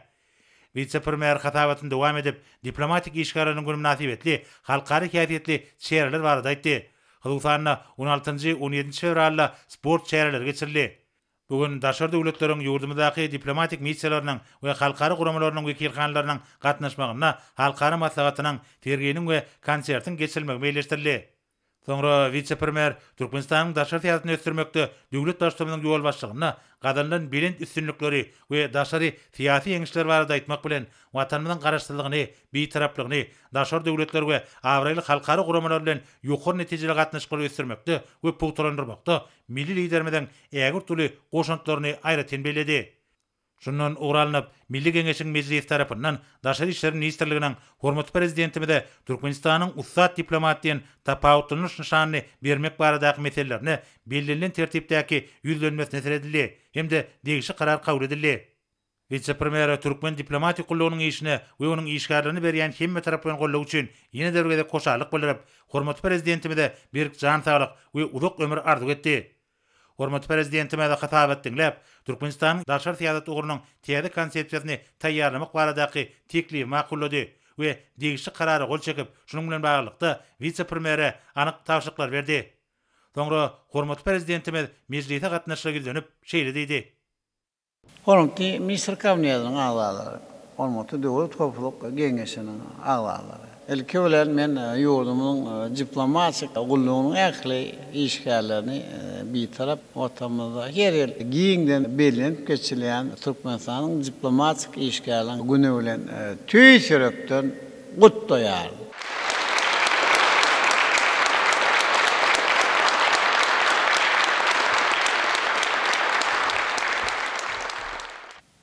Vice-premier hatabatynda dowam edip diplomatik işgärleriň günü münasibetli halkary häsiýetli çeýreler barada aýtdy. Hyzgysana 16-17 fevralda sport çeýreleri geçirildi. Bugün daşary döwletleriň ýurdumyzdaky diplomatik missiýalarynyň we halkara guramalarynyň wekilhanlarynyň gatnaşmagyna halkara maslahatynyň terginiň we konsertiň geçirilmegi meýleşdirildi. Soňra vice-premier Türkmenistanyň daşary syýasatyny ösdürmekde döwlet başçylygynyň ýol başlygyna gadanylan bilent üstünlikleri we daşary syýasy ýeňişler barada aýtmak bilen watanymyzyň garaşdyrlygyny, bitaraplygyny, daşary döwletler we awraýly halkara guramalar bilen ýokary netijeli gatnaşyklary ösdürmekde we puwturlandyrmakda milli liderimiziň ägir türlü goşantlaryny aýratyn beledi. Şundan uğralanyp Milli Geňeşiň mejlisi tarapyndan Daşary işler ministrliginiň hormatly prezidentimize Türkmenistanyň ussat diplomatiýasyny tapawutlynyş nişanyny bermek baradaky meselelerini belirlenen tertipdäki ýüzlenmesine seredildi hemde degişli karar kabul edildi. Vice-premier Türkmen diplomatik gullugynyň işine we onuň işgärlerini berýän hemme taraplaryň gollaw üçin ýene derwede koşarlyk bildirip hormatly prezidentimize bir jan saglyk we uzak ömür arzu etdi. Hormatly prezidentimize hatabat dinläp Türkmenistanyň daşary syýasat ugurunyň täze konsepsiýasyny taýýarlamak baradaky teklifi makullady we degişli karary gol çekip şunuň bilen baglykda vice-premiere anyk tawşyklar berdi. Soňra hormatly prezidentimiz mejlise gatnaşyga dönüp şeýle diýdi. Hormatly minister kabinetining agzalary, hormatly döwlet howpsuzlyk geňeşiniň agzalary. Ilki bilen men ýurdumyň diplomatik gullugynyň ähli işgärlerini bitarap watanymyzda her ýer giňden bellenip geçirilýän Türkmenistanyň diplomatik işgärleriniň güni bilen tüýsürekden gutlaýar.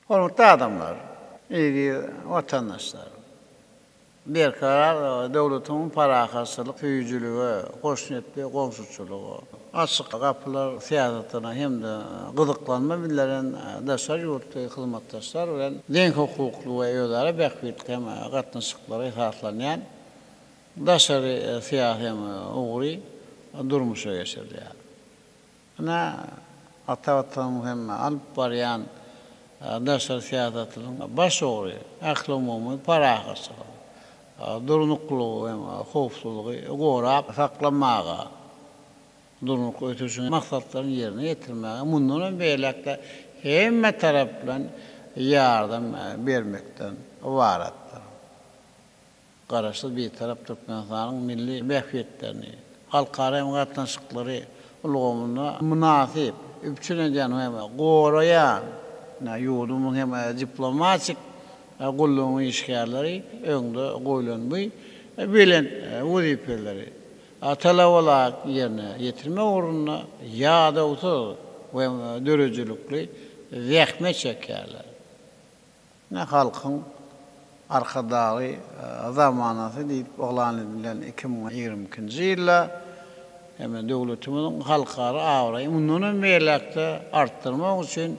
Hormatly adamlar, ýa-da watandaşlar. Bir karar döwletiň parahatçylyk, tüýjüligi, hoşnetli goňşuçylygy, açyk gapylar syýasatyna hemde gyzyklanma bilen daşary ýurtda hyzmatdaşlar bilen deň hukukly we ýollara bähbetlik hem gatnaşyklary esaslanýan daşary syýasy ugry durmuşa geçirilýär. Ana ata-watan hem alyp barýan daşary syýasatynyň baş ugry ähli umumy parahatçylyk. Durnukluğu ve howpsuzlygy gorap saklanmaga, durnuk ötüşüň maksatlaryny ýerine ýetirmäge, mundan beýlekde hemme tarap bilen ýardam bermekden ibaratdyr. Garaşly bir tarap Türkmenistanyň milli mähfiýetlerini, halkara gatnaşyklary ulgamyna münasip, üçüneden hem goraýan, ýurdumyň hem diplomatik gullugyň işgärleri öňde goýlanmy bilen wezipelleri talabalar yerine getirme uğruna yağda otur ve döröcülükli vehme çekerler. Ne halkın arkadağı zamanası deyip oğlan bilen 2022 yılda hemen devletimizin halkara avrayı bunun meylekte arttırmak için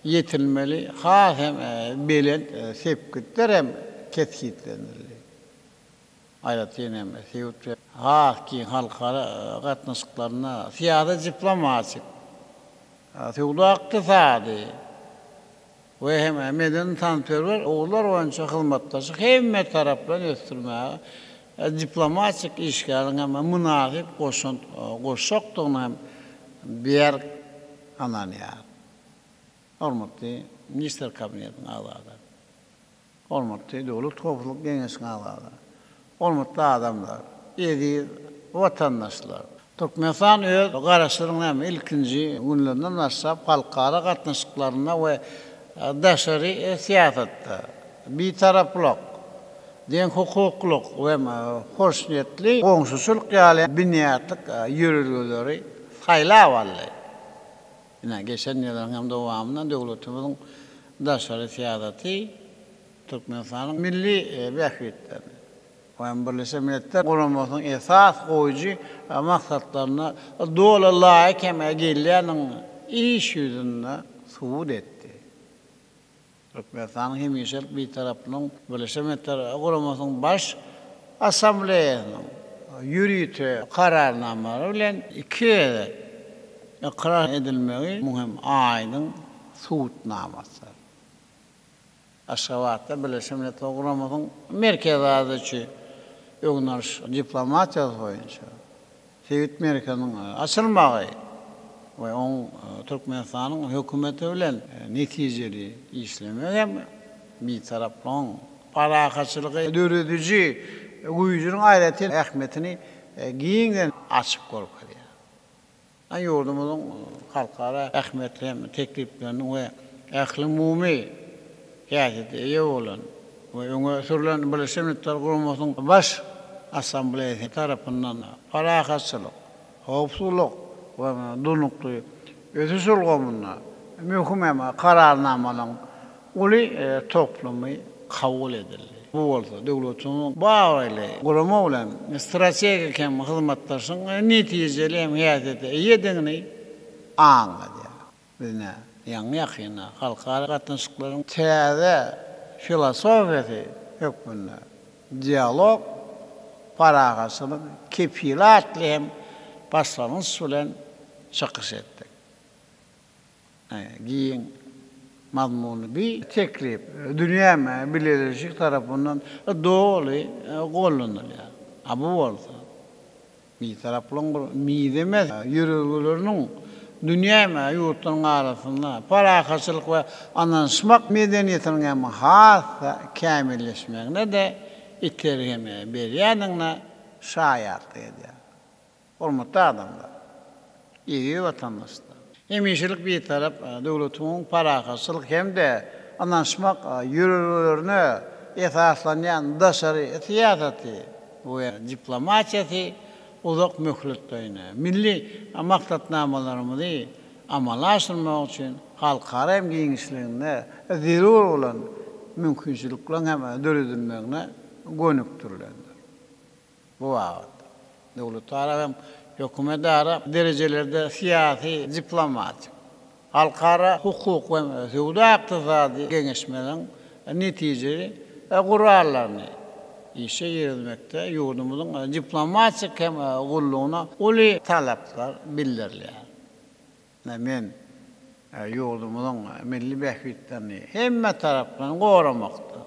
yetilmeli. Ha hem belen sepkitler hem ketkitlenirli. Ayrat yeneme sevutlu. Ha ki halkara katnaşıklarına siyada diplomatik. Sevdu aktisadi. Ve hem meden tanıtıyorlar. Oğullar oğanca hılmattaşı hem tarafdan östürmeye diplomatik işgalin hem münafik koşuktuğunu hem bir ananiyar. Hormatly Minister Kabinetinin ağaları. Hormatly Dowlat Gowşuluk Geňeşiniň ağaları. Hormatly adamlar, edi vatandaşlar. Türkmenistan öz garaşlarynyň ilkinji günlerinden başlap halkara gatnaşyklaryna we daşary siyasatda bitaraplyk, den hukukluk we hoşniyetli goňşuçylyk ýaly binýatlyk ýürürleri saýlap aldy. Geçen yılların hem devamında devletimizin daşarı siyasaty Türkmenistan'ın milli vahiyetleri. Birleşmiş Milletler Kurulmasının esas koyucu maksatlarına doğru layık emeğilerinin iş yüzünde subut etti. Türkmenistan'ın hemşirelik bir tarafının Birleşmiş Milletler Kurulmasının baş asambleyasının yürütü kararnamaları ile iki ikrar edilmeyi mühim ayının suutnaması. Aşağıda Birleşmiş Milletler Kurulmasının merkez adıcı öňnarş diplomatiyası boýunça Sowet Amerikanyň açylmagy we on Türkmenistanyň hökümeti bilen netijeli işlemek hem bir tarapdan parakaçylygy döredici güýjüniň aýraty ähmetini giýiňden açyk görýär. Ýurdumyzyň halkara ähmetli hem tekliplerini we ähli mumy ýa-da ýa bolan ve öňe sürülen Birleşmiş Milletler Kurulmasynyň baş asambleyasi tarapyndan parakaçylyk, howpsuzlyk we donukly ötüşül gomuna möhüm kararnamalaryň uly toplumy kabul edildi. Bu bolsa döwletimiň baýly gurama bilen strategik hem hyzmatlaryň netijeli hem ýa-da ýedeňini aňlady. Bizne ýa-ni ýakyna halkara gatnaşyklaryň täze filosofiýasy hökmünde dialog, paragaçylyk, kefilatly hem başlanýyş bilen çykyş etdik. Giň mazmuny bir teklip dünýä Birleşik tarapyndan doly gollanylýar. Bu bolsa bir taraplyň miýdemez ýürügleriniň dünýä ýurtlaryň arasynda paragaçylyk we ananşmak medeniýetiniň hem has kämilleşmegine de itergeme berýäniňne şaýatly edýär. Hormatly adamlar, ýa-da vatandaşlar. Hemşirelik bir tarap döwletimiň paragaçylyk hem de ananşmak ýürüglerini esaslanýan daşary siýasaty we diplomatiýasy uzak möhletleýine, milli maksatnamalarymyzy amala aşyrmak üçin halkara hem giňişliginde zerur bolan mümkinçilikler hem döredilmegine gönükdirilýär. Bu wagt döwletler hem hökümetler derejelerde siýasy, diplomatik, halkara hukuk we sowda ykdysady geňeşmelerin netijeli gurarlaryny işe ýerelmekde ýurdumyzyň diplomatik hem gullugyna uly talaplar bildirilýär. Men ýurdumyzyň milli bähwitlerini hemme tarapdan goramakda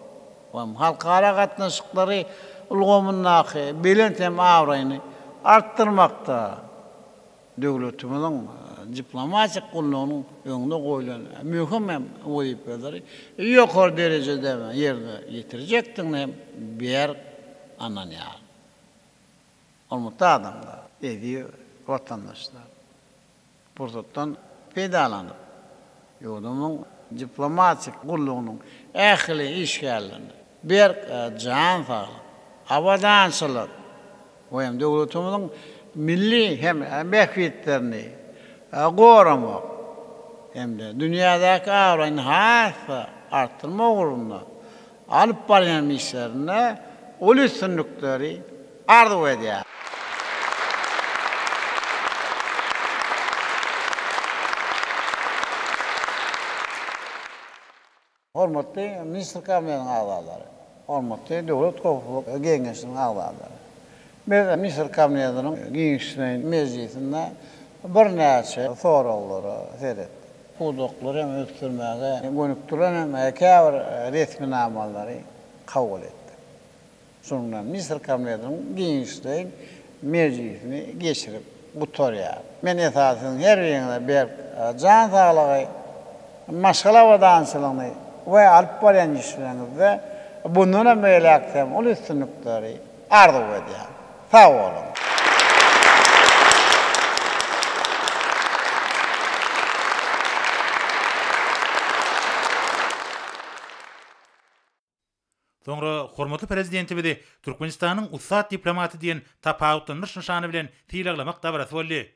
we halkara gatnaşyklary ulgamyndaky belent hem awraýyny arttırmakda döwletimiziň diplomatik gullugynyň öňüne goýulan möhüm hem wazifeleri ýokary derejede ýerine ýetirjekdiňi hem bir ananýar. Hormatly adamlar, edi vatandaşlar. Bursatdan peýdalanyp ýurdumyň diplomatik gullugynyň ähli işgärlerini bir jan saglyk, awadançylyk O hem devletimizin milli hem mehfiyetlerini korumak hem de dünyadaki avrayın hassa arttırma uğruna alıp barayan işlerine ol üstünlükleri arzu ediyor. Hormatly Minister Kabinetining a'zolari, hormatly Dowlat Hukuk Kengesiniň a'zolari. Biz Minister Kabinetining Giňişliň mejlisinde bir näçe soraglary seretdik. Hukuklary hem ötkürmäge gönükdiren hem käbir resmi namalary kabul etdi. Şonundan Minister Kabinetining Giňişliň mejlisini geçirip gutorýar. Men esasyň her ýerine berip jan saglygy, maşgala we dançylygyny ve alıp barayan işlerinizde bununla meylaktem ol üstünlükleri arzu ediyor. Sağ olun. Soňra hormatly prezidentimiz Türkmenistanyň ussat diplomaty diýen tapawutlanýyş nyşany bilen tiýlaglamak dabrasy boldy.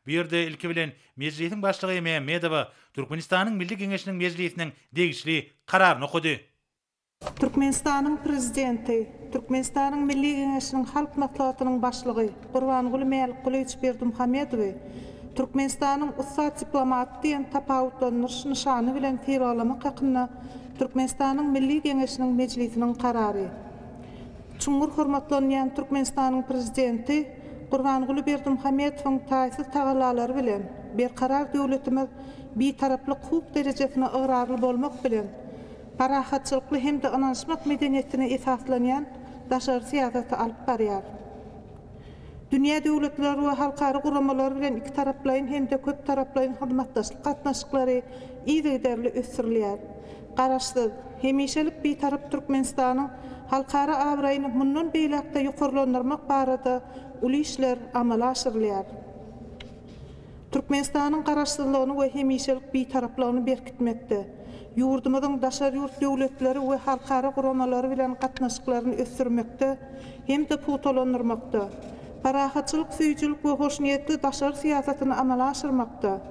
Bu ýerde ilki bilen mejlisiň başlygy Mehmedowa Türkmenistanyň Milli Geňeşiniň mejlisiniň degişli kararyny okudy. Türkmenistanyň prezidenti, Türkmenistanyň Milli Geňeşiniň halk matbuatynyň başlygy Gurbanguly Mälikulyç Berdimuhammedow Türkmenistanyň ussat diplomaty diýen tapawutlanýyş nyşany bilen tiýlaglamak hakyna Türkmenistanyň Milli Geňeşiniň mejlisiniň karary. Çuňur hormatlanýan Türkmenistanyň prezidenti Gurbanguly Berdimuhammedowyň taýsy tagalary bilen bir karar döwletimiz bir taraply hukuk derejesine ıgrarly bolmak bilen parahatçylykly hem de ananşmak medeniýetine esaslanýan daşary siýasaty alyp barýar. Dünýä döwletleri we halkary guramalar bilen iki taraplaryň hem de köp taraplaryň hyzmatdaşlyk gatnaşyklary ýa-da ösürilýär. Garaşsyz, hemişelik bir tarap Türkmenistanyň halkary awraýyny mundan beýlekde ýokarlandyrmak barada uly işler amala aşyrylýar. Türkmenistanyň garaşsyzlygyny we hemişelik bir taraplaryny berkitmekde, ýurdumyzyň daşary ýurt döwletleri we halkary guramalary bilen gatnaşyklaryny ösürmekde hem de putalandyrmakda, parahatçylyk, süýjülik we hoşniýetli daşary siýasatyny amala aşyrmakda,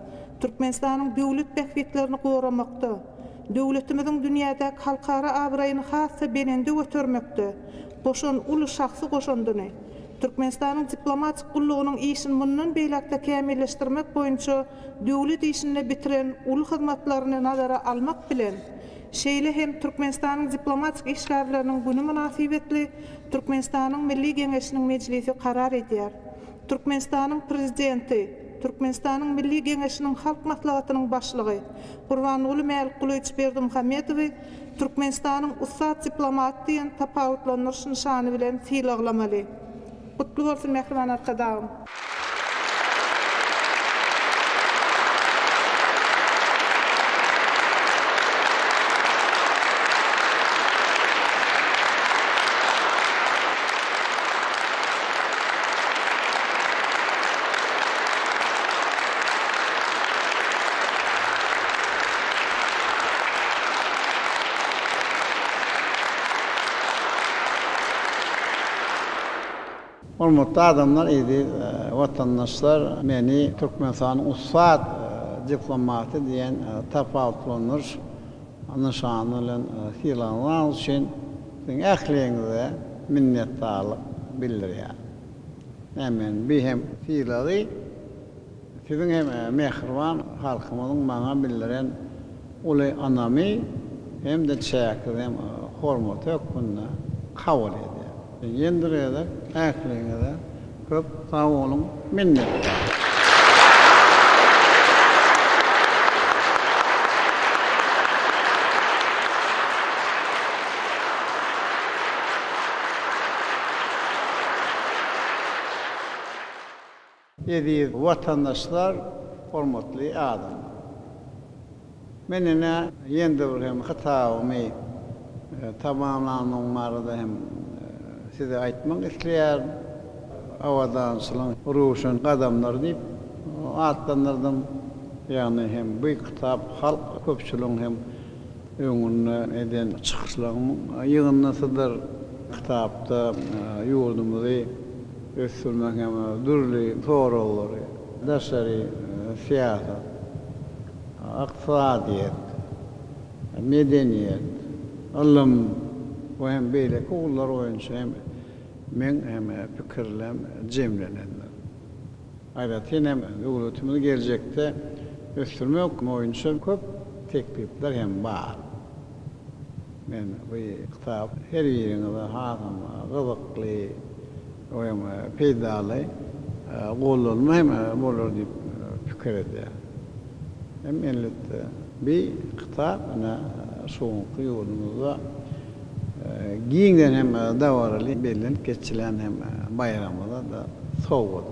Türkmenistanyň döwlet behbetlerini goramakda, döwletimiziň dünýädäki halkary awraýyny hassa benende götürmekde, goşan uly şahsy goşandyny, Türkmenistanyň diplomatik gullugynyň işini mundan beýlekde kämilleşdirmek boýunça döwlet işini bitiren uly hyzmatlaryny nazara almak bilen şeýle hem Türkmenistanyň diplomatik işlerleriniň güni münasibetli Türkmenistanyň Milli Geňeşiniň mejlisi karar edýär. Türkmenistanyň prezidenti, Türkmenistanyň Milli Geňeşiniň halk maslahatynyň başlygy Gurbanguly Mälikulyç Berdimuhammedow Türkmenistanyň ussat diplomaty diýen tapawutlanýyş nyşany bilen tiýlaglamaly. Kutlu bolsun mehriban arkadaşım. Hormatly adamlar idi, vatandaşlar meni Türkmenistanyň ussat diplomaty diýen tapawutlanýyş nyşany bilen tiýlaglanan üçin siň ähliňize minnetdarlyk bildirýär. Hemen bir hem tiýlady, siziň hem mehriban halkymyzyň maňa bildiren uly anamy hem de çäkir hem hormat hökmünde kabul edýär. Yendirede, ähliňize köp sag bolun, minnetdar. Edi vatandaşlar, hormatly adam. Menine yendir hem hatawymy tamamlanyň barada hem size aýtmak isleýär. Awadançylyň ruşan gadamlar diýip atlandyrdym. Ýagny hem bu kitap halk köpçüligiň hem öňüne eden çykyşlaryň ýygynysydyr. Kitapda ýurdumyzy ösürmek hem dürli soruları, daşary siýasat, iqtisadiyet, medeniyet, ilm we hem beýle kullar boýunça men hem pikirlem jemlenenler. Aýratyn hem döwletimiz geljekde ösürmek boýunça köp teklipler hem bar. Men bu kitap her ýerinde hakym, gyzykly, hem peýdaly gollanma hem bolar diýip pikir edýär. Hem elbetde bir kitap ana soňky ýolumyzda giňden hem dawarly bellenip geçilen hem bayramda da sowgat.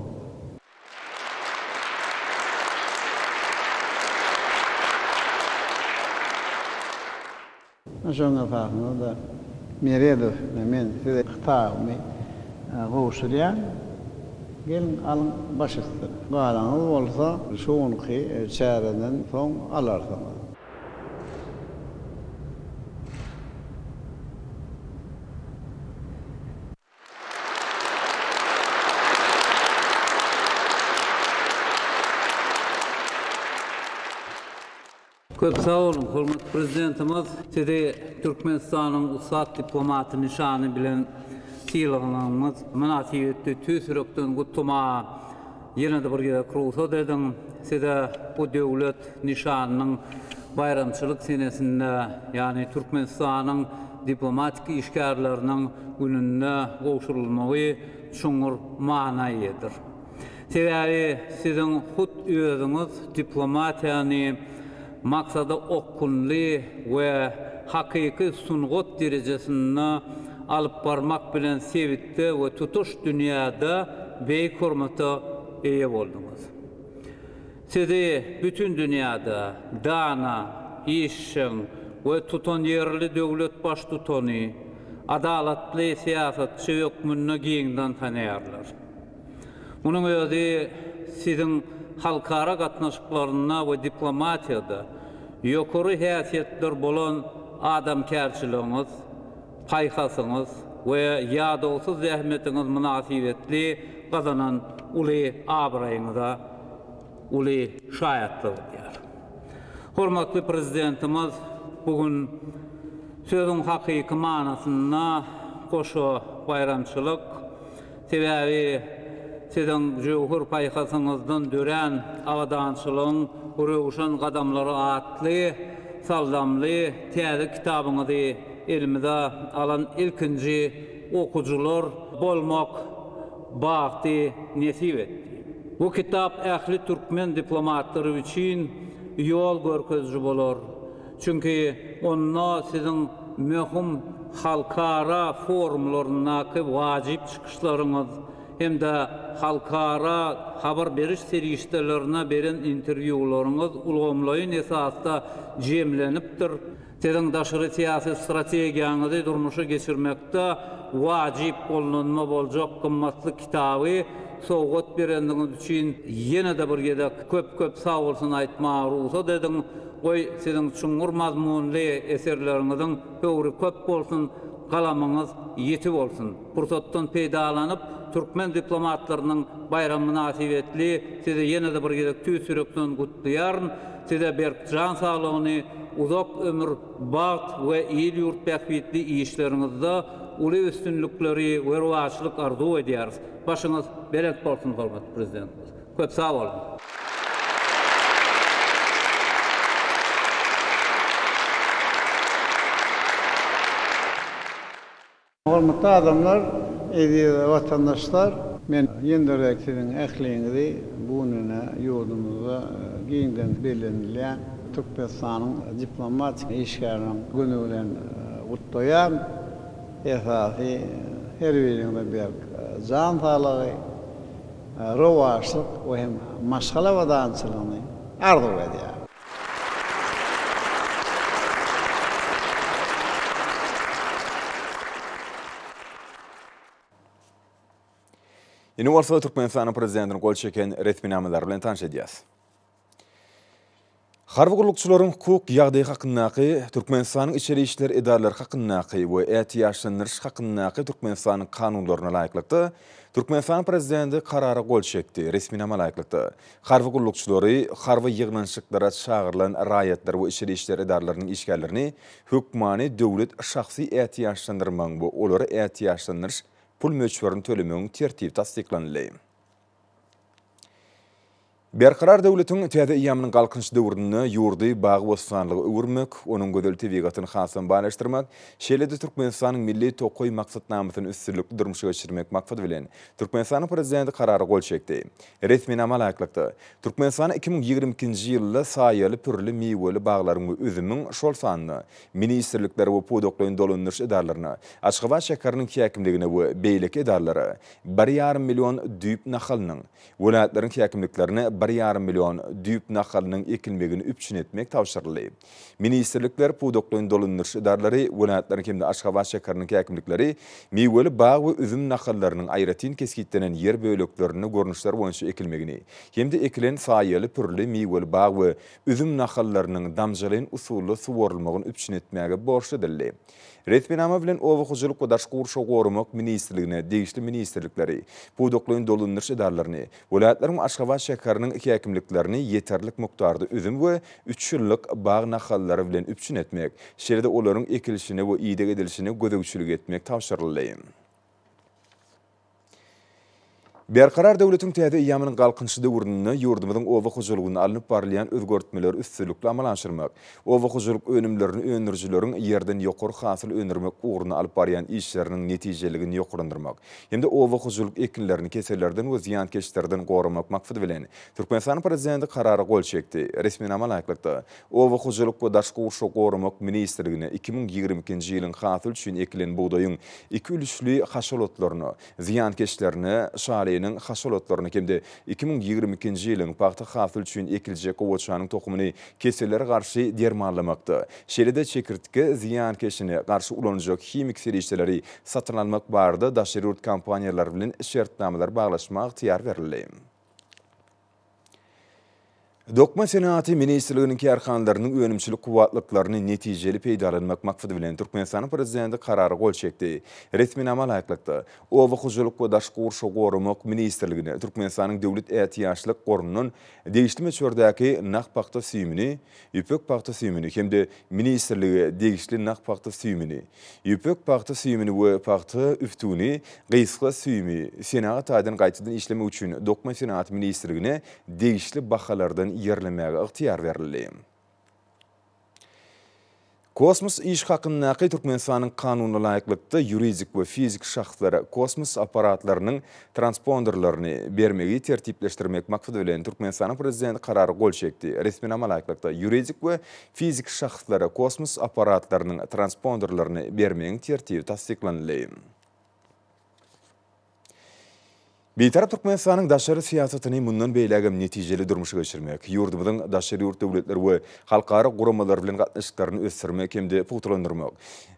Şoňa fakna da Meredov men size kitapmy gowşurýan gelin alın başystyr. Galaňyz bolsa şoňky çäreden soň alarsyňyz. Köp sağ olun, hormatly prezidentimiz. Sizi Türkmenistanyň usat diplomaty nişany bilen sylagyňyz münasibetli tüsürekden gutma ýene-de bir ýere kurulsa dedim. Size bu döwlet nişanynyň bayramçylyk senesinde, ýani Türkmenistanyň diplomatik işgärleriniň gününe gowşurulmagy çoňur mana ýedir. Sebäbi sizin hut özüňiz diplomatiýany maksada okkunly we hakyky sungat derejesinde alyp barmak bilen sevitde we tutuş dünýäde beýik hormata eýe boldunuz. Sizi bütün dünýäde dana, işçiň we tutan ýerli döwlet baş tutany, adalatly siýasatçy hökmüne giňden tanýarlar. Munyň özi sizin halkara gatnaşyklaryna we diplomatiýada ýokary häsiýetler bolan adamkärçiligiňiz, paýhasyňyz we ýadawsuz zähmetiňiz münasibetli gazanan uly abraýyňyza uly şaýatlyk diýer. Hormatly prezidentimiz bugün sözüň hakyky manasyna goşa bayramçylyk sebäbi sizin jowhur paýhasyňyzdan dören awadançylygyň urugşan gadamlary atly, saldamly täze kitabyňyzy elimize alan ilkinji okujular bolmak bagty nesip etdi. Bu kitap ähli türkmen diplomatlary üçin ýol görkezji bolar. Çünki onda sizin möhüm halkara forumlarynaky wajyp çykyşlaryňyz hem de halkara habar beriş serişdelerine beren interviewlaryňyz ulgamlaýyn esasda jemlenipdir. Sizin daşary siýasy strategiýaňyzy durmuşa geçirmekde wajyp bolunma boljak gymmatly kitaby sowgat berendiňiz üçin ýene-de bir ýerde köp sag bolsun aýtmagy ruhsat ediň. Goý sizin çuňur mazmunly eserleriňiziň höwri köp bolsun, galamyňyz ýeti bolsun. Pursatdan peýdalanyp Türkmen diplomatlarynyň bayram münasibetli size ýene-de bir ýerde tüsürekden gutlaýaryn, size berk jan saglygyny, uzak ömür, baht we ýyl ýurt bähbetli işleriňizde uly üstünlikleri we rowatçylyk arzu edýäris. Başyňyz berek bolsun hormatly prezidentimiz. Köp sag bolun. Hormatly adamlar, ediýär vatandaşlar, men ýendirek sizin ähliňizi bununa ýurdumyzda giňden bellenilýän Türkmenistanyň diplomatik işgäriniň günü bilen gutlaýan. Esasy her birinde bir jan saglygy, rowatçylyk we hem maşgala wadançylygyny arzu edýär. Ýene bolsa Türkmenistanyň prezidentini gol çeken resmi namalar bilen tanış edýäs. Harwagurlukçylaryň hukuk ýagdaýy hakyndaky Türkmenistanyň içeri işler edarlary hakyndaky we ätiýaşlandyryş hakyndaky Türkmenistanyň kanunlaryna laýyklykda Türkmenistan prezidenti karara gol çekdi, resminama laýyklykda. Harwagurlukçylary harwa ýygnanşyklara çağırılan raýatlar we içeri işler edarlarynyň işgärlerini hökmany döwlet şahsy ätiýaşlandyrmaň we olary ätiýaşlandyryş pul möçberini tölemegiň tertibi tasdiklandy. Berkarar döwletiň täze ýamynyň galkynç döwründe ýurdy bagy bostanlygy öwürmek, onuň gözel tebigatyny hasam banaşdyrmak, şeýle-de Türkmenistanyň milli tokoy maksatnamasyny üstünlikli durmuşa geçirmek maksat bilen Türkmenistanyň prezidenti karara gol çekdi. Resminama laýyklykda Türkmenistan 2022-nji ýylda saýaly pürli miweli baglaryň özümiň şol sanyny ministrlikler we podoklyň dolandyryş edarlaryna, Aşgabat şäheriniň häkimligine we beýleki edarlara 1,5 million düýp nahalynyň, welaýatlaryň häkimliklerine 1,5 million düýp nahalynyň ekilmegini üpçün etmek tawşyryldy. Ministrlikler, podoklyň dolandyryş edarlary, welaýatlaryň hemde Aşgabat şäheriniň häkimlikleri miweli bag we üzüm nahallarynyň aýratyn keskitlenen ýer böleklerini görnüşler boýunça ekilmegini, hemde ekilen saýaly pürli miweli bag we üzüm nahallarynyň damjalaýan usuly suwarylmagyny üpçün etmäge borçly edildi. Resminama bilen Owa Hujulyk we Daşky Gurşa Gorumak ministrligine degişli ministrlikleri, podoklyň dolandyryş edarlaryny, welaýatlaryň Aşgabat şäheriniň häkimliklerini ýeterlik mukdarda üzüm we 3 ýyllyk bag nahallary bilen üpçün etmek, şeýle-de olaryň ekilişini we ýygyk edilişini gözegçilik etmek tawşyryldy. Berkarar döwletiň täze ýamynyň galkynçy döwründe ýurdumyzyň Owa Hujulygyna alınıp barlayan özgörtmeler üstünlikli amalanşyrmak, Owa Hujulyk önümlerini öňürjüleriň ýerden ýokary hasyl öňürmek ugruna alyp barýan işleriniň netijeligini ýokurandyrmak, hemde Owa Hujulyk ekinlerini keselerden we ziýankeşlerden goramak maksady bilen Türkmenistan prezidenti karara gol çekdi. Resminama laýyklykda Owa Hujulyk we Daşky Gurşa Gorumak ministrligine 2022-nji ýylyň hasyl üçin ekilen buğdaýyň 2 ülüşli haşolotlaryny, ziýankeşlerini haşolotlaryny hemde 2022-nji ýylyň paxta hasyl üçin ekiljek owaçanyň toxumyny keselere garşy dermanlamakda. Şeýle-de çekirtke ziýankeşine garşy ulanjak himik serişleri satyn almak barada daşary kompaniýalar bilen şertnamalar baglaşmak ýar berildi. Dokma Senaty ministrliginiň kärhanlarynyň önümçilik kuwatlyklaryny netijeli peýdalanmak maksady bilen Türkmenistan prezidenti karara gol çekdi. Resminama laýyklykda Owa Hujulyk we Daşky Gurşa Gorumak ministrligine Türkmenistanyň döwlet ätiýaşlyk gorunyň degişli meçhurdäki naq paxta süýmini, ýüpek paxta süýmini hemde ministrligi degişli naq paxta süýmini, ýüpek paxta süýmini we paxta üftüni, gysga süými Senat aýdan gaýtadan işlemek üçin Dokma Senaty ministrligine degişli bahalardan yerlemege ıhtiyar verildi. Kosmos iş hakyndaky Türkmenistanyň kanunyna laýyklykda ýuridik we fizik şahslara kosmos aparatlarynyň transponderlerini bermegi tertipleşdirmek maksady bilen Türkmenistanyň prezidenti karara gol çekdi. Resminama laýyklykda ýuridik we fizik şahslara kosmos aparatlarynyň transponderlerini bermegiň tertibi tasdiklandy. Beýtarap Türkmenistanyň daşary siýasatyny mundan beýlegem netijeli durmuşa geçirmek, ýurdumyzyň daşary ýurt döwletleri we halkara guramalar bilen gatnaşyklaryny ösdürmek hemde puwtalandyrmak.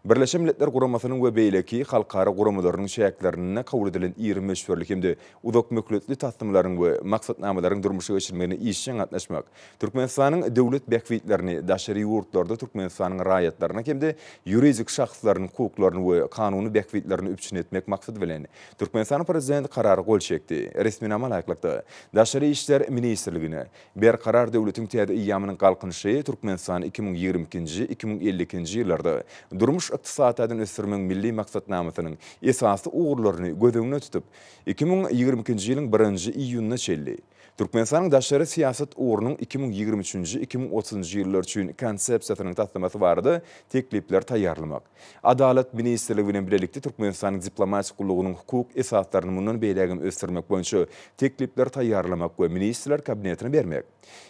Birleşen Milletler Guramasynyň we beýleki halkara guramalarynyň şäherlerine kabul edilen ýeri meşhurlyk hemde uzak mökletli tasdymlaryň we maksatnamalaryň durmuşa geçirmegine işçiň gatnaşmak, Türkmenistanyň döwlet bäkwitlerini daşary ýurtlarda Türkmenistanyň raýatlaryna hemde ýuridik şahslaryň hukuklaryny we kanuny bäkwitlerini üpçün etmek maksady bilen Türkmenistanyň prezidenti karara gol çekdi. Resminama laýyklykda Daşary işler ministrligine berkarar döwletiň täze ýamynyň galkynşy Türkmenistan 2022-nji 2052-nji ýyllarda durmuş ykdysadyny ösdürmek milli maksatnamasynyň esasy ugurlaryny göz tutup 2022-nji ýylyň 1-nji iýunyna çeldi. Türkmenistanyň daşary siýasat ugurunyň 2023-nji 2030-njy ýyllar üçin konsepsiýasynyň tasdiqlamasy barada teklipler taýýarlamak. Adalet ministrligi bilen birlikde Türkmenistanyň diplomatik gullugynyň hukuk esaslaryny mundan beýlegem ösdürmek boýunça teklipler taýýarlamak we ministrler kabinetine bermek.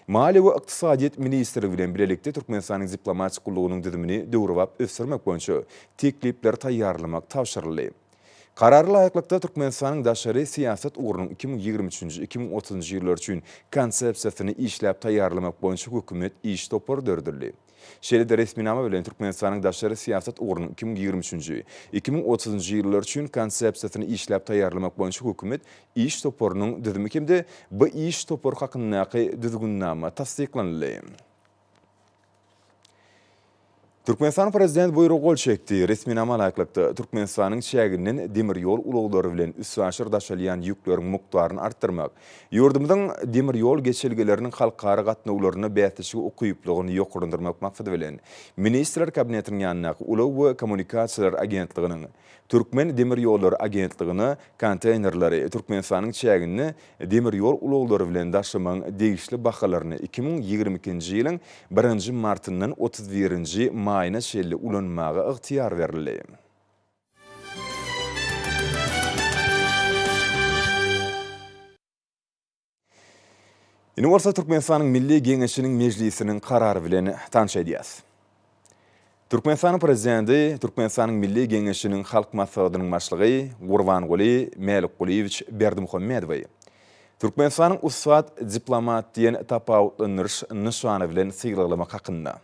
Maliýe we ykdysadyýet ministrligi bilen birlikde Türkmenistanyň diplomatik gullugynyň düzümini döwrüp ösdürmek boýunça teklipler taýýarlamak tawşyryldy. Kararly laýyklykda Türkmenistanyň daşary siýasat ugurunyň 2023-nji 2030-njy ýyllar üçin konsepsiýasyny işläp taýýarlamak boýunça hökümet iş topar dördürli. Şeýle-de resminama bilen Türkmenistanyň daşary siýasat ugurunyň 2023-nji 2030-njy ýyllar üçin konsepsiýasyny işläp taýýarlamak boýunça hökümet iş toparynyň düzümi hemde bu iş topar hakyndaky düzgünnama tasdiklandy. Türkmenistan prezident buyruğu gol çekti. Resminama layklıkta Türkmenistan'ın şäginin demir yol ulagları bilen üssaşır daşalyan yüklerin muktarını arttırmak. Yurdumdan demir yol geçilgelerinin halkara gatnawlaryny bätişigi okuyuplygyny ýokurundyrmak maksady bilen Ministrler Kabinetiniň ýanyna Ulaw we Kommunikasiýalar Agentligining Türkmen Demir Ýolları Agentligiňi konteynerleri Türkmenistanyň şägini demir yol ulagları bilen daşymaň degişli bahalaryny 2022-nji ýylyň 1-nji martyndan 31-nji mayına şelli ulanmağa ıhtiyar verildi. Ýene bolsa Türkmenistanyň Milli Geňeşiniň mejlisiniň karary bilen tanış edýäs. Türkmenistanyň prezidenti Türkmenistanyň Milli Geňeşiniň halk maslahatynyň başlygy Gurbanguly Melikguliewich Berdimuhammedow Türkmenistanyň usat diplomat diýen tapawutlanýyş nişany bilen syglaglamak hakynda.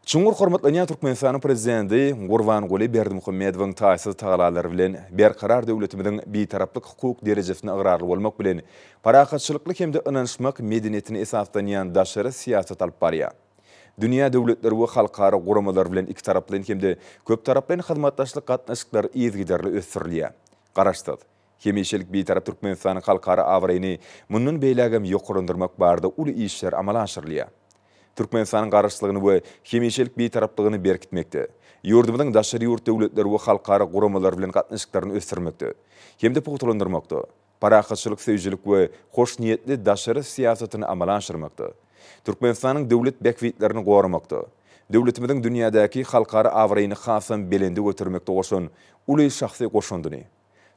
Çuňur hormatlanýan Türkmenistanyň prezidenti Gurbanguly Berdimuhammedowyň taýsy tagalary bilen berkarar döwletimiziň bitaraplyk hukuk derejesine ıgrarly bolmak bilen parakatçylykly hemde ynanşmak medeniyetini esaslanýan daşary siýasat alyp barýar. Dünya döwletleri we halkara guramalar bilen iki taraply hemde köp taraply hyzmatdaşlyk gatnaşyklary ýygyderli ösürilýär. Garaşdyk. Hemişelik bitarap Türkmenistanyň halkara awraýyny mundan beýlägem ýokurundyrmak barada uly işler amala aşyrylýar. Türkmenistanyň garaşçylygyny we hemişelik bitaraplygyny berkitmekde. Ýurdumyň daşary ýurt döwletleri we halkara guramalar bilen gatnaşyklaryny ösürmekde. Hemde pugutulandyrmakda. Parakatçylyk, söýjilik we hoş niýetli daşary siýasatyny amala aşyrmakda. Türkmenistanyň döwlet bekwiýetlerini goramakda. Döwletimiziň dünýädäki halkara awraýyny hasam belende götürmekde goşan uly şahsy goşundyny.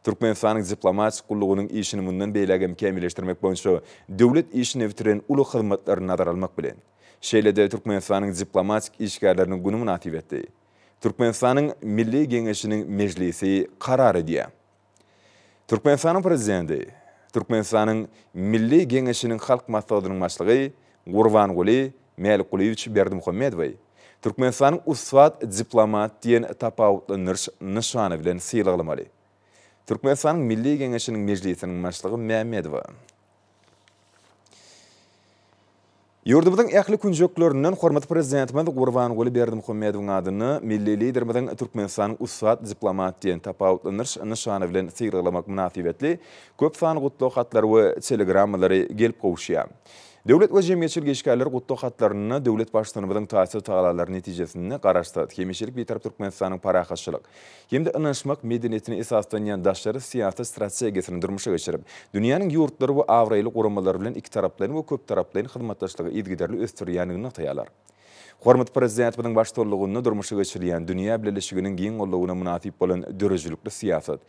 Türkmenistanyň diplomatik gullugynyň işini mundan beýlägem kämilleşdirmek boýunça döwlet işini bitiren uly hyzmatlaryny nazar almak bilen şeýlede Türkmenistanyň diplomatik işgärleriniň güni münasibetli Türkmenistanyň Milli Geňeşiniň mejlisi karar edýär. Türkmenistanyň prezidenti Türkmenistanyň Milli Geňeşiniň halk maslahatynyň başlygy Gurbanguly Melikguliewich Berdimuhammedow Türkmenistanyň usat diplomat diýen tapawutlanýyş nişany bilen syglagylamaly. Türkmenistanyň Milli Geňeşiniň mejlisiniň başlygy Mehmedow. Ýurdumyzyň ähli künjekleriniň hormatly prezidentimiz Gurbanguly Berdimuhammedowyň adyny milli liderimiziň Türkmenistanyň usat diplomat diýen tapawutlanýyş nişany bilen syglaglamak münasibetli köp sany gutluk hatlary we telegrammalary gelip gowşýar. Döwlet we jemgyýetçilik işgärleri gutluk hatlaryny döwlet başlygynyň taýsir tagalary netijesinde garaşdyrdy. Hemişelik bitarap Türkmenistanyň parakatçylyk hemde ynanşmak medeniyetini esaslanýan daşary siýasat strategiýasyny durmuşa geçirip, dünýäniň ýurtlary we awraýly guramalary bilen iki taraplyň we köp taraplyň hyzmatdaşlygy ýygyderli ösdürýänligini taýýarlar. Hormatly prezidentimiziň başçylygyny durmuşa geçirýän dünýä birleşiginiň giň gollawyna münasip bolan dörejlikli siýasat.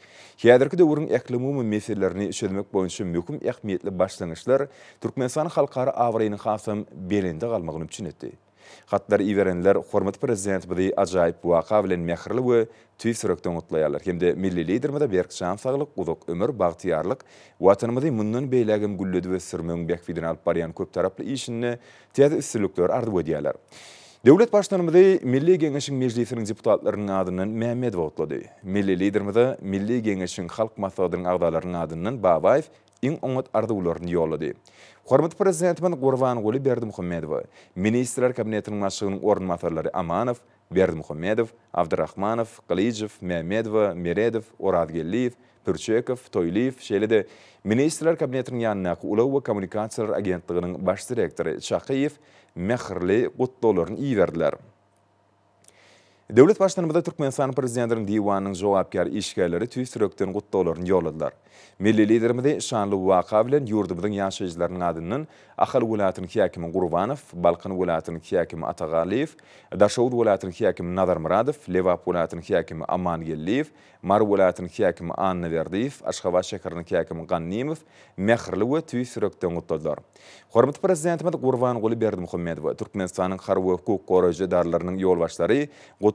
Häzirki döwrüň ähli meselelerini çözmek boýunça möhüm ähmiýetli başlanýyşlar Türkmenistan halkara awraýyny hasam belinde galmagyny üçin etdi. Hatlar iwerenler hormatly prezidentimizi ajaýyp waka bilen mehirli we tüýsürekden gutlaýarlar. Hemde milli liderimiz berkşan saglyk, uzak ömür, bagtyýarlyk, watanymyzy mundan beýlägem gülledi we sürmeň bekfidini alyp barýan köp taraply işini täze üstünlükler ardy edýärler. Döwlet başlanymy Milli Geňeşiň mejlisiniň deputatlarynyň adynyň Mehmedow atlady. Milli liderimiz Milli Geňeşiň halk maslahatynyň agdalarynyň adynyň Babaýew iň oňat arduwlaryny ýollady. Hormatly prezidentimiz Gurbanguly Berdimuhammedow, Ministrler Kabinetiniň başlygynyň ornmatarlary Amanow, Berdimuhammedow, Abdurrahmanow, Qalijew, Mehmedow, Meredow, Oradgelliýew, Pürçekow, Toýliýew şeýlede Ministrler Kabinetiniň ýanyna Ulaw we Kommunikasiýalar Agentligining baş direktory Çakyýew mehirli gutlularyny iýerdiler. Döwlet başlanymy Türkmenistan prezidentiniň diwanynyň jogapkar işgärleri tüýsürekden gutlularyny ýolladylar. Milli liderimiz şanly waka bilen ýurdumyzyň ýaşaýjylarynyň adynyň Ahal welatynyň häkimi Gurbanow, Balkan welatynyň häkimi Atagaliýew, Daşowut welatynyň häkimi Nazar Muradow, Lewap welatynyň häkimi Aman Gelliýew, Mar welatynyň häkimi Anna Berdiýew, Aşgabat şäheriniň häkimi Gannymow mehirli we tüýsürekden gutladylar. Hormatly prezidentimiz Gurbanguly Berdimuhammedow Türkmenistanyň har we hukuk goraýjy darlarynyň ýolbaşlary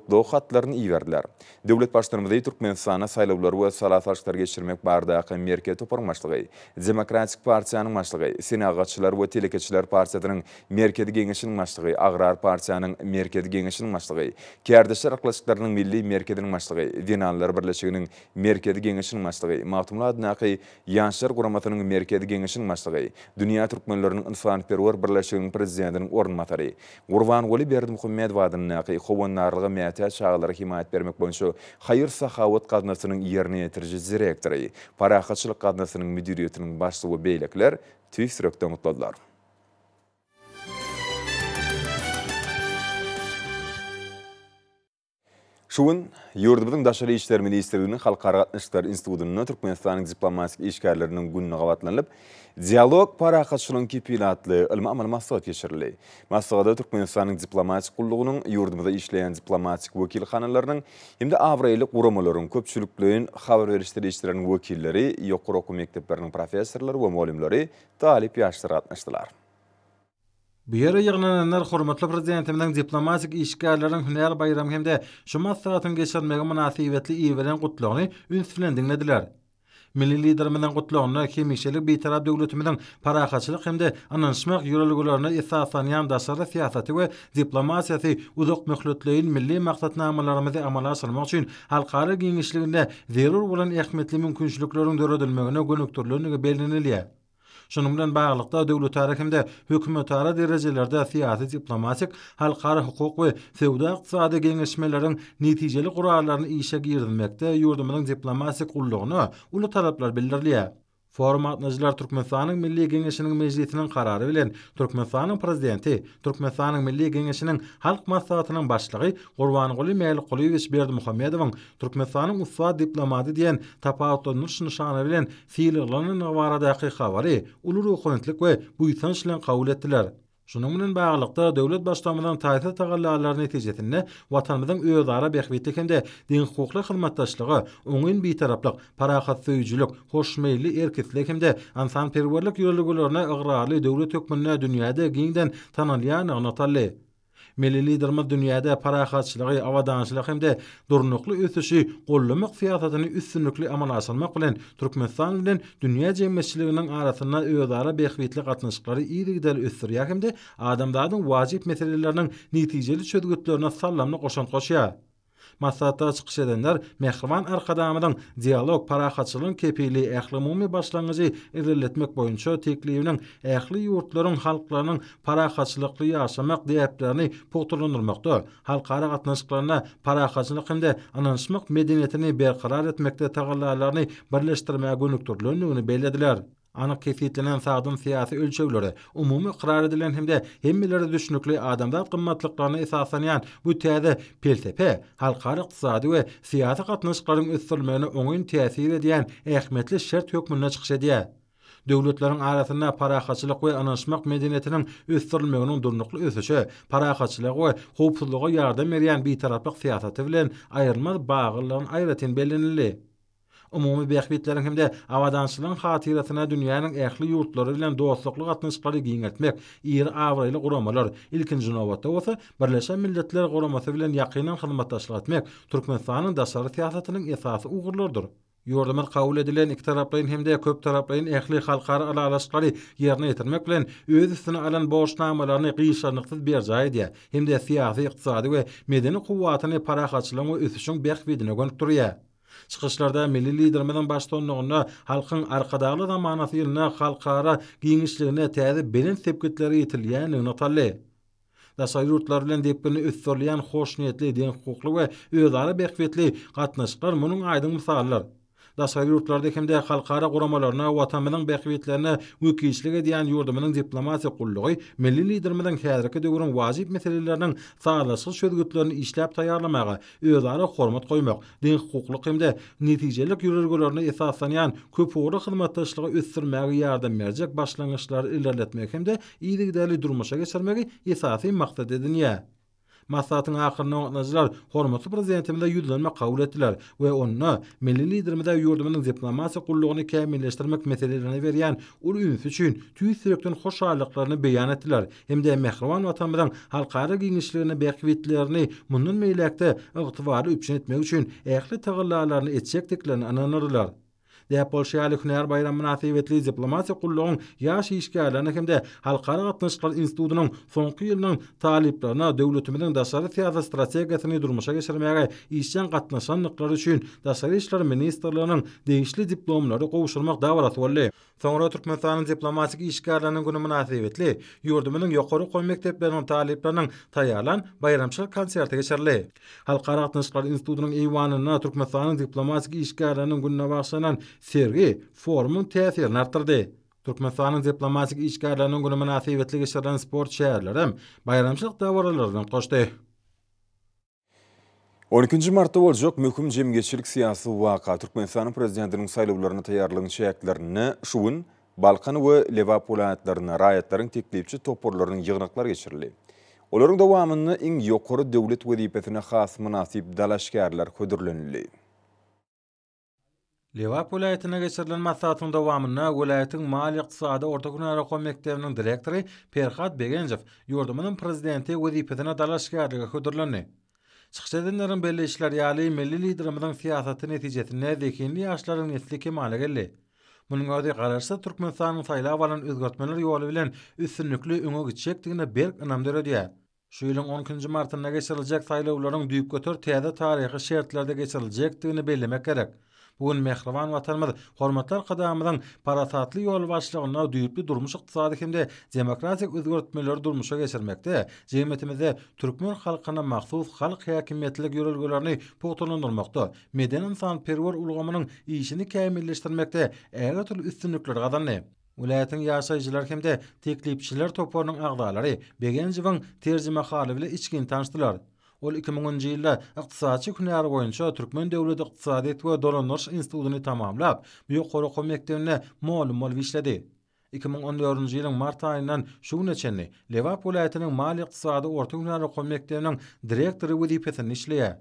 kutluq hatlaryny iýerdiler. Döwlet başlarymyzy Türkmenistana saýlawlar we salatlaşlar geçirmek bardaky merke toparmaşlygy, Demokratik Partiyanyň başlygy, Senagatçylar we Telekeçiler Partiýasynyň merkezi geňeşiniň başlygy, Agrar Partiýanyň merkezi geňeşiniň başlygy, Kärdeşler Aklaşyklarynyň milli merkeziniň başlygy, Dinanlar birleşiginiň merkezi geňeşiniň başlygy, Mahtumlar adynaky Ýanşar guramatynyň merkezi geňeşiniň başlygy, Dünýä türkmenläriniň insanyperwer birleşiginiň prezidentiniň ornmatary, Gurban Goly Berdimuhammedow adynaky howanlarlygy mätäç çağlary himayet bermek boýunça Hayır Sahawat gadnasynyň ýerine ýetirji direktory, parahatçylyk gadnasynyň müdiriýetiniň başlygy beýlekler tüýsürekden mutladylar. Şuun, ýurdumyzyň Daşary işler ministrliginiň Halkara gatnaşyklar institutynyň Türkmenistanyň diplomatik işgärleriniň gününe gawatlanyp, dialog parahatçylygyň kepilatly ilmi amal maksat geçirildi. Maksada Türkmenistanyň diplomatik gullugynyň ýurdumyzda işleýän diplomatik wekilhanalarynyň hemde awraýlyk guramalaryň köpçülikligiň habar berişleri işleriniň wekilleri, ýokary okum mekdepleriniň professorlary we muallimleri talip ýaşlar gatnaşdylar. Bu ýere ýygnananlar hormatly prezidentimiň diplomatik işgärleriň hünär bayramy hemde şu maslahatyny geçirmegi münasibetli iýeren gutlugyny ünsünden dinlediler. Milli liderimiň gutlugyny hemişelik beýtarap döwletimiň parahatçylyk hemde ananşmak ýöreliglerini esaslanýan daşary siýasaty we diplomasiýasy uzak möhletleýin milli maksatnamalarymyzy amala aşyrmak üçin halkara giňişliginde zerur bolan ähmetli mümkinçilikleriň döredilmegine gönükdirligi belginilýär. Şunun bilen baglykda döwlet tarapynda hökümetara derejelerde siýasy diplomatik halkara hukuk we sewda ykdysady geňeşmeleriň netijeli guralaryny işe girdirmekde ýurdumyzyň diplomatik gullugyny uly talaplar bildirilýär. Forum gatnaşyjylar Türkmenistanyň Milli Geňeşiniň mejlisiniň karary bilen Türkmenistanyň prezidenti, Türkmenistanyň Milli Geňeşiniň halk maslahatynyň başlygy Gurban Goly Berdimuhammedow Berdimuhammedowyň Türkmenistanyň ussat diplomaty diýen tapawutlaryny nişany bilen fiýllerleriň baradaky habary uly ruhanytlyk we buýsanç bilen kabul etdiler. Şunun bilen baglykda döwlet başlamynyň taýsir tagallalaryny netijesinde watanymyzyň özara behbetlik hemde din hukukly hyzmatdaşlygy, oňyn beýtaraplyk, parahat söýüjülük, hoşmeýilli erkitlik hemde insanperwerlik ýöreliglerini ygrar döwlet hökmüne dünýäde giňden tanalýan agnatally. Milli liderimiz dünýäde parahatçylygy, awadançylyk hemde durnukly ösüşi gollamak siýasatyny üstünlikli amala aşyrmak bilen Türkmenistan bilen dünýä jemgyýetçiliginiň arasynda özara behbetlik gatnaşyklary ýerigdäl ösdürýär hemde adamlaryň wajyp meseleleriniň netijeli çözgütlerine sallamly goşan goşýar. Maslahatda çykyş edenler Mehriban Arkadamyň dialog parahatçylygyň kepili ähli başlangyjy ilerletmek boýunça teklifiniň ähli ýurtlaryň halklarynyň parahatçylykly ýaşamak diýiplerini pogturlandyrmakda, halkara gatnaşyklaryna parahatçylyk hemde ananşmak medeniýetini berqarar etmekde tagallalaryny birleşdirmäge gönükdirlendigini bellädiler. Anyk kefitlenen sagdym siýasy ölçegleri, umumy iqrar edilen hemde hemmeleri düşünükli adamzat gymmatlyklaryna esaslanýan bu täze felsefe, halkara ykdysady we siýasy gatnaşyklaryň ösdürmegine oňyn täsir edýän ähmetli şert hökmüne çykyş edýär. Döwletleriň arasynda parahatçylyk we ananşmak medeniýetiniň ösdürilmeginiň durnukly ösüşi, parahatçylyk we howpsuzlyga ýardam berýän beýtaraplyk siýasaty bilen aýrylmaz baglylygyň aýratyn bellenildi. Umumy behbetleriň hemde awadançylygyň hatirasyna dünýäniň ähli ýurtlary bilen dostlukly gatnaşyklary giňertmek, ýeri awraýly guramalar, ilkinji nowatda bolsa Birleşen Milletler Guramasy bilen ýakynan hyzmatdaşlyk etmek Türkmenistanyň daşary siýasatynyň esasy ugurlardyr. Ýurdumyz kabul edilen iki taraplaryň hemde köp taraplaryň ähli halkara alalaşyklary ýerine ýetirmek bilen öz üstüne alan borçnamalaryny gyýşarlyksyz berjay edýär. Hemde siýasy, ykdysady we medeni kuwatyny parahatçylygyň we ösüşiň berkbedine gönükdirýär. Çykyşlarda milli liderimiň başlangyna halkyň arkadaly zamanasy ýylyna halkara giňişligine täze belen sepketleri ýetilýän natally. Daşary ýurtlar bilen depini ösdürýän hoş niýetli, din hukukly we özara behbetli gatnaşyklar munyň aýdyň misallar. Daşary ýurtlarda hemde halkara guramalaryna watanymyzyň behbetlerine wekilçilik edýän ýurdumynyň diplomasiýa gullugy milli liderimiň häzirki döwrüň wajyp meseleleriniň sagalaşyk çözgütlerini işläp taýýarlamagy, özara hormat goýmak, din hukukly hemde netijelik ýöreliglerini esaslanýan köpüri hyzmatdaşlygy ösdürmäge ýardam berjek başlangyçlary ilerletmek hemde ýygydaly durmuşa geçirmegi esasy maksat edilýär. Maslahatyň ahyrynda gatnaşyjylar hormatly prezidentimizden ýüzlenme kabul etdiler we ony milli liderimizde ýurdumyzyň diplomasiýa gullugyny kämilleşdirmek meselelerini berýän ul ünsü üçin tüýsürekden hoşallyklaryny beýan etdiler. Hemde mehriban watanymyzyň halkara giňişligini beýikletlerini mundan meýlekde ygtybary üpşen etmek üçin ähli tagyrlarlaryny etjekdiklerini ananyrdylar. Däp Polşaýaly Hünär bayram münasibetli diplomasiýa gullugyň ýaş işgärlerini hemde halkara gatnaşyklary institutynyň soňky ýylynyň taliplerine döwletimiziň daşary siýasat strategiýasyny durmuşa geçirmäge işçän gatnaşanlyklary üçin Daşary işler ministrliginiň degişli diplomlary gowuşdurmak dawraty boldy. Soňra Türkmenistanyň diplomatik işgärleriniň güni münasibetli ýurdumynyň ýokary goý mekdepleriniň talipleriniň taýýarlan bayramçylyk konserti geçirildi. Halkara gatnaşyklary institutynyň eýwanyna Türkmenistanyň diplomatik işgärleriniň gününe bagşlanan sergi forumyň täsirini artdyrdy. Türkmenistanyň diplomatik işgärleriniň güni münasibetli geçirilen sport şäherleri bayramçylyk dawralaryny goşdy. 12 martda boljak möhüm jemgyýetçilik syýasy waka Türkmenistanyň prezidentiniň saýlawlaryna taýýarlygyň şähertlerini şuwun Balkan we Lewap welaýatlaryna raýatlaryň teklipçi toporlarynyň ýygnaklary geçirildi. Olaryň dowamyny iň ýokary döwlet wezipetine has münasip dalaşgärler hödürlenildi. Lewap welaýatyna geçirilen maslahatyň dowamyna welaýatyň mali ykdysady orta günara goý mekdebiniň direktory Perhat Begenjew ýurdumynyň prezidenti wezipetine dalaşgärlige hödürlendi. Çykyşdynlaryň belli işler ýaly milli liderimiziň siýasaty netijesinde zekinli ýaşlaryň nesli kemale geldi. Munyň öňde garaşsa Türkmenistanyň saýlap alan özgertmeler ýoly bilen üstünlikli öňe geçecekdigine berk ynam berýär. Şu ýylyň 12 martyna geçiriljek saýlawlaryň düýp götür täze taryhy şertlerde geçiriljekdigini bellemek gerek. Bugün mehriban watanymyz hormatlar gadamynyň parasatly ýol başlygyna düýpli durmuş ykdysady hemde demokratik özgertmeler durmuşa geçirmekde, jemgyýetimizde türkmen halkyna mahsus halk häkimetlik ýörelgelerini pogtalandyrmakda, meden insanperwer ulgamynyň işini kämilleşdirmekde ägätül üstünlikler gazandy. Welaýatyň ýaşaýjylar hemde teklipçiler toporunyň agdalary Begenjewiň terjime haly bilen içkin tanışdylar. Ol 2010-njy ýylda ykdysaçy hünär boýunça Türkmen Döwlet Ykdysadyýet we Dolanýaş institutyny tamamlap, bu ýokary goý mekdebine molum işledi. 2014-njy ýylyň mart aýyndan şu güne çenli Lewap welaýatynyň mali ykdysady orta hünär goý mekdebiniň direktory wezipetini işleýär.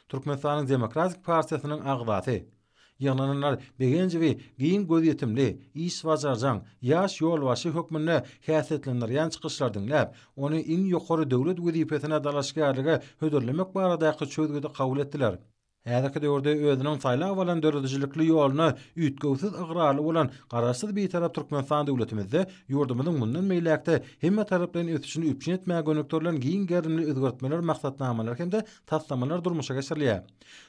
Türkmenistanyň Demokratik Partiýasynyň agdasy ýananlar Begenjewi giň göz ýetimli, iş bajarjan, ýaş ýolbaşy hökmünde häsiýetlendirýän çykyşlar dinläp, ony iň ýokary döwlet wezipetine dalaşgärlige hödürlemek baradaky çözgüde kabul etdiler. Häzirki döwürde özüniň saýlap alan döredicilikli ýolyny üýtgewsiz ygryarly bolan garaşsyz bir tarap Türkmenistan döwletimizde ýurdumyzyň mundan meýlekde hemme taraplaryň ötüşini üpşen etmäge gönükdirilen giň gerimli özgertmeler maksatnamalar hemde taslamalar durmuşa geçirilýär.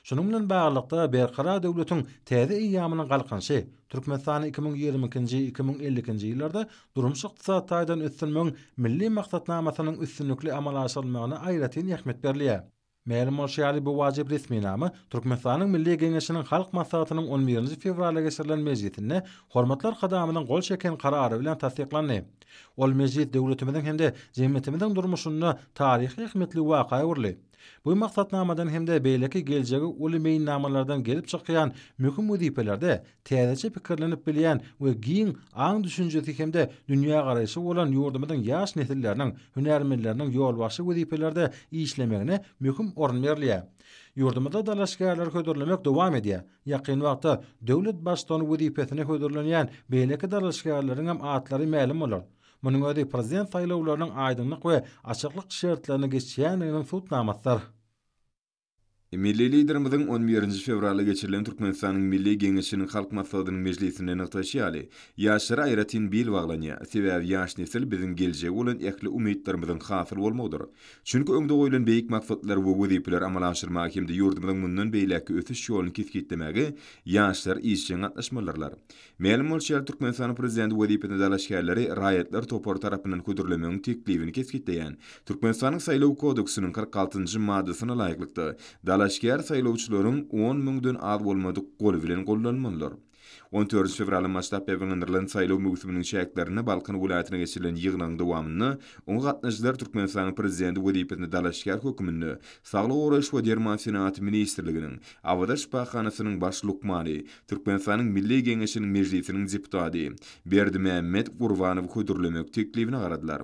Şunun bilen baglykda berqara döwletiň täze ýamynyň galkynşy Türkmenistany 2022-nji 2050-nji ýyllarda durmuş ykdysat taýdan ötürmeň milli maksatnamasynyň üstünlikli amal aşyrylmagyna aýratyn ähmiýet berilýär. Ma'lum bolýar bu wajib resmi namy Türkmenistanyň Milli Geňeşiniň halk maslahatynyň 11-nji fevralda geçirilen mejlisinde hormatlar gadamynyň gol çeken karary bilen tasdiklandy. Ol mejlis döwletimiziň hemde jemgyýetimiziň durmuşyna taryhy ähmiýetli waka ýurly. Bu maksatnamadan hemde beýleki geljegi uly meýnamalardan gelip çykýan möhüm wezipelerde täzeçe pikirlenip bilýän we giň aň düşünjesi hemde dünýä garaşy bolan ýurdumyzyň ýaş nesilleriniň, hünärmenleriniň ýolbaşy wezipelerde işlemegine möhüm orun berilýär. Ýurdumyzda dalaşgärler hödürlemek dowam edýär. Ýakyn wagtda döwlet başlygyny wezipetine hödürlenýän beýleki dalaşgärleriň hem atlary ma'lum bolar. Munyň öňde prezident saýlawlarynyň aýdynlyk we açyklyk şertlerini geçýändiginiň tutnamatlar. Milli liderimiziň 11-nji fevralda geçirilen Türkmenistanyň Milli Geňeşiniň halk maslahatynyň mejlisinde nyktaşýaly. Ýaşlara aýratyn bil baglanýar. Sebäbi ýaş nesil biziň geljegi bolan ähli umytlarymyzyň hasyl bolmagydyr. Çünki öňde goýulan beýik maksatlar we wezipeler amal aşyrmak hemde ýurdumyzyň mundan beýleki ötüş ýoluny kesgitlemegi ýaşlar işçi gatnaşmalarlar. Ma'lum bolýar Türkmenistanyň prezidenti wezipetine dalaşgärleri raýatlar topor tarapyndan ködürlemegiň teklibini kesgitleýän. Türkmenistanyň saýlaw kodeksiniň 46-njy maddesyna laýyklykda dalaşgär saýlawçylaryň 10.000-den az bolmadyk gol bilen gollanmalar. 14 fevral maçda peýgändirlen saýlaw möhüminiň şähertlerini Balkan welaýatyna geçirilen ýygnaň dowamyny oň gatnaşyjylar Türkmenistanyň prezidenti wezipetine dalaşgär hökmünde Saglyk Goraýyş we Derman Senaty ministrliginiň Awada şpaxanasynyň baş lukmany Türkmenistanyň Milli Geňeşiniň mejlisiniň deputaty Berdimämet Gurbanow hödürlemek teklibini garadylar.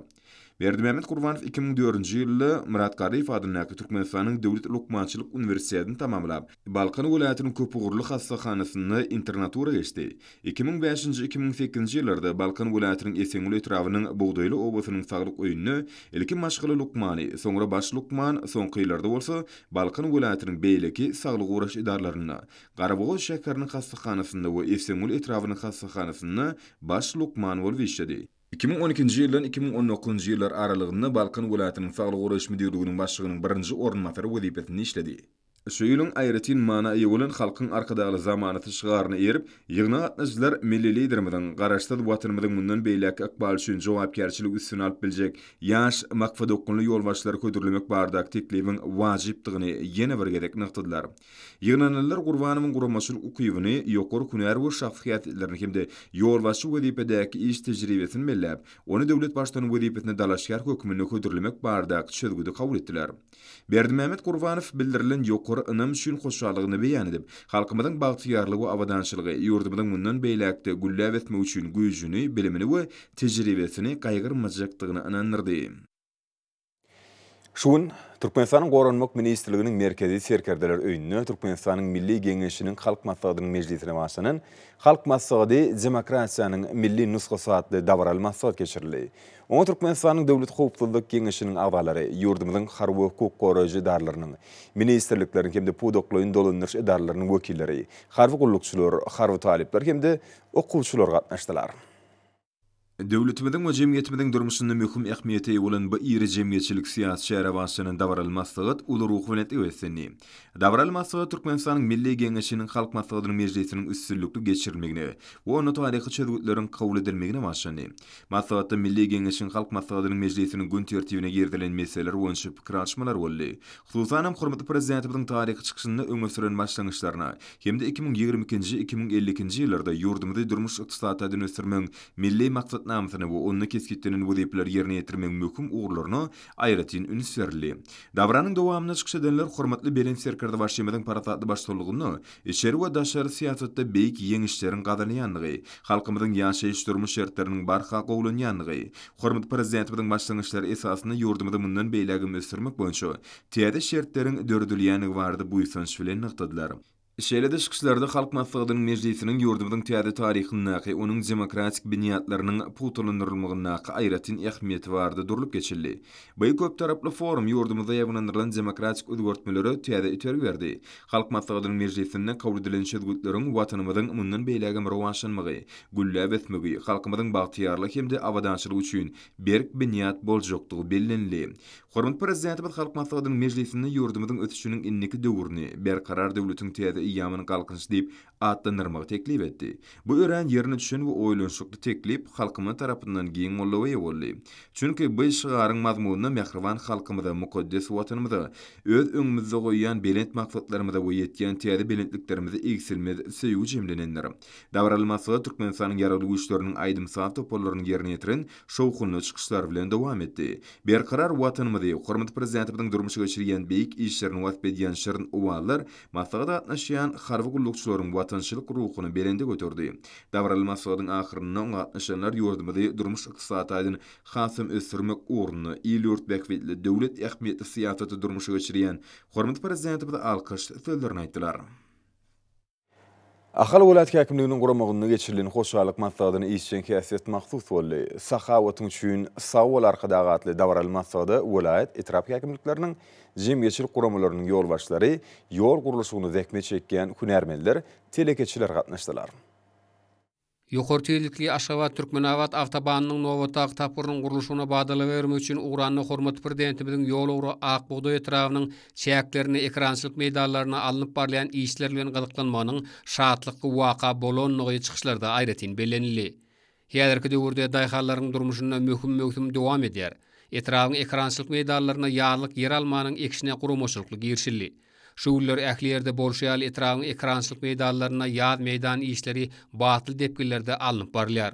Berdimamet Gurbanov 2004-nji ýylda Murat Garif adynyň Türkmenistanyň Döwlet Lukmançylyk Uniwersitetini tamamlap, Balkan welaýatynyň Köpügürli hassakhanasyny internatura geçdi. 2005-2008-nji ýyllarda Balkan welaýatynyň Eseňul etrawynyň Bogdoýly obasynyň saglyk öýünü ilki Maşgaly Lukmany, soňra Baş Lukman, soňky ýyllarda bolsa Balkan welaýatynyň beýleki saglyk uraş idaralaryna, Garabogoz şäheriniň hassakhanasyny we Eseňul etrawynyň hassakhanasyny Baş Lukman bolup işledi. 2012-nji ýyldan 2019-njy ýyllar aralygynda Balkan welaýatynyň saglyk uraş müdirliginiň başlygynyň birinji ornmatary wezipetini işledi. Şu ýylyň aýratyn mana ýolan halkyň arkadaly zamanaty şygaryny erip, ýygyna gatnaşjylar milli liderimiň garaşsyz watanymyzyň mundan beýleki akbaly üçin jogapkärçilik üstüne alyp biljek ýaş makfada okunly ýolbaşçylary ködürlemek bardak teklibiň wajypdygyny ýene bir gerek nykdylar. Ýygnananlar Gurbanowyň guramaçylyk ukybyny, ýokary hünär we şahsyýetlerini hemde ýolbaşçy wezipedäki iş tejribesini mellap, ony döwlet başlygynyň wezipetine dalaşýar hökmüne ködürlemek bardak çözgüde kabul etdiler. Berdimamet Gurbanow bildirilen ýokary ynam üçin hoşallygyny beýan edip, halkymyzyň bagtyýarlygy we awadançylygy, ýurdumyzyň mundan beýlekde gülläp etmek üçin güýjüni, bilimini we tejribesini gaýgyrmajakdygyny anandyrdy. Şuň Türkmenistanyň Goranmak Ministrliginiň merkezi serkerdeler öýünde Türkmenistanyň Milli Geňeşiniň Halk Maslahatynyň mejlisine başlanan Halk Maslahaty Demokrasiýanyň milli nusgasy adly dawral maslahat geçirildi. Oňa Türkmenistanyň Döwlet Howpsuzlyk Geňeşiniň agdalary, ýurdumyzyň harby hukuk goraýjy idaralarynyň, ministrlikleriň hemde pudoklyň dolanyş idaralarynyň wekilleri, harby gullukçylar, harby talipler hemde okuwçylar gatnaşdylar. Döwletimiziň we jemgyýetimiziň durmuşyna möhüm ähmiýeti bolan bu iri jemgyýetçilik siýasat şäherbaşynyň dawral maslahat uly ruh bilen öwesini. Dawral maslahat Türkmenistanyň Milli Geňeşiniň Halk Maslahatynyň mejlisiniň üstünlükli geçirilmegine we onu taryhy çözgütleriň kabul edilmegine başlandy. Maslahatda Milli Geňeşiniň Halk Maslahatynyň mejlisiniň gün tertibine gerilen meseleler boýunça pikir alşmalar boldy. Hususan hormatly prezidentimiziň taryhy çykyşyny öňe süren başlangyçlaryna hemde 2022-2052-nji ýyllarda ýurdumyzda durmuş ykdysadyny ösürmek milli maksat namysyny we ony keskitdiren wezipler ýerine ýetirmek möhüm ugurlaryny aýratyn üns berildi. Dawranyň dowamyna çykyş edenler hormatly Belen serkerde başlamadyň parasatly başçylygyny, içeri we daşary siýasatda beýik ýeňişleriň gadanýanlygy, halkymyzyň ýaşaýyş durmuş şertleriniň barha gowlanýanlygy, hormatly prezidentimiziň başlangyçlary esasyny ýurdumyzda mundan beýlegi ösürmek boýunça täze şertleriň dördülýäni bardy bu ýysynç bilen nykdylar. Şeýle-de şykyşlarda Halk Maslahatynyň mejlisiniň ýurdumyzyň täze taryhyny, onuň demokratik binýatlarynyň putulandyrylmagyna aýratyn ähmiýeti bardy durulyp geçildi. Bu köp taraply forum ýurdumyzda ýagnandyrylan demokratik özgörtmeleri täze iter berdi. Halk Maslahatynyň mejlisinde kabul edilen şertleriň watanymyzyň mundan beýlegi rowşanmagy, gülläp etmegi, halkymyzyň bagtyýarlyk hemde awadançylygy üçin berk binýat boljakdygy bellenli. Hormatly prezidentimiz Halk Maslahatynyň mejlisinde ýurdumyzyň ötüşiniň inniki döwrüni berkarar döwletiň täze ýamyny galkynç diýip atlandyrmagy teklip etdi. Bu ören ýerine düşen we oýlanşykly teklip halkymyň tarapyndan giň mollawy boldy. Çünki bu şygaryň mazmunyny mehriban halkymyza, mukaddes watanymyza, öz öňümizde goýan belent maksatlarymyza we ýetýän täze belentliklerimize eksilmez söýgü jemlenenler. Dawralmasy Türkmenistanyň ýaraly güýçleriniň aýdymsal topallaryny ýerine ýetiren şowkunly çykyşlar bilen dowam etdi. Berkarar watanymyzy, hormatly prezidentimiziň durmuşy geçirýän beýik işlerini wasp edýän şirin uwalar maslahat atnaşýan harby gullukçylaryň watançylyk ruhuny belende götürdi. Dawralmasyň ahyrynda gatnaşanlar ýurdumyzda durmuş ykdysadyny hasym ösürmek uğruna ýylýurt bekwetli döwlet ähmiýetli siýasaty durmuşy geçirýän hormatly prezidentimiz alkyş sözlerini aýtdylar. Ahal welaýat häkimliginiň guramagyny geçirilen hoşallyk maslahatyny işçiň käsiyet mahsus boldy. Sahawatyň üçin sawal arkadagy atly dawral maslahady welaýat etrap häkimlikleriniň jemgyýetçilik guramalarynyň ýolbaşçylary, ýol gurulşygyny zähmet çekýän hünärmenler, telekeçiler gatnaşdylar. Ýokary teýlikli Aşgabat Türkmenawat awtobanynyň Nowotag tapurynyň gurulşygyna badala bermek üçin Uranny hormatly prezidentimiziň ýol ugry Akbogdoý etrawynyň çäklerini ekrançylyk meýdanlaryna alınıp barlayan işler bilen gyzyklanmagynyň şatlykly waka bolanlygy çykyşlarda aýratyn bellenildi. Häzirki döwürde daýhallaryň durmuşyna möhüm dowam edýär. Etrawyň ekrançylyk meýdanlaryna ýarlyk yer almanyň ekşine guramaçylyk girişildi. Şuwlar ähliyerde bolşýal etrawyň ekrançylyk meýdanlaryna ýad meýdan işleri batyl depgillerde alınıp barylýar.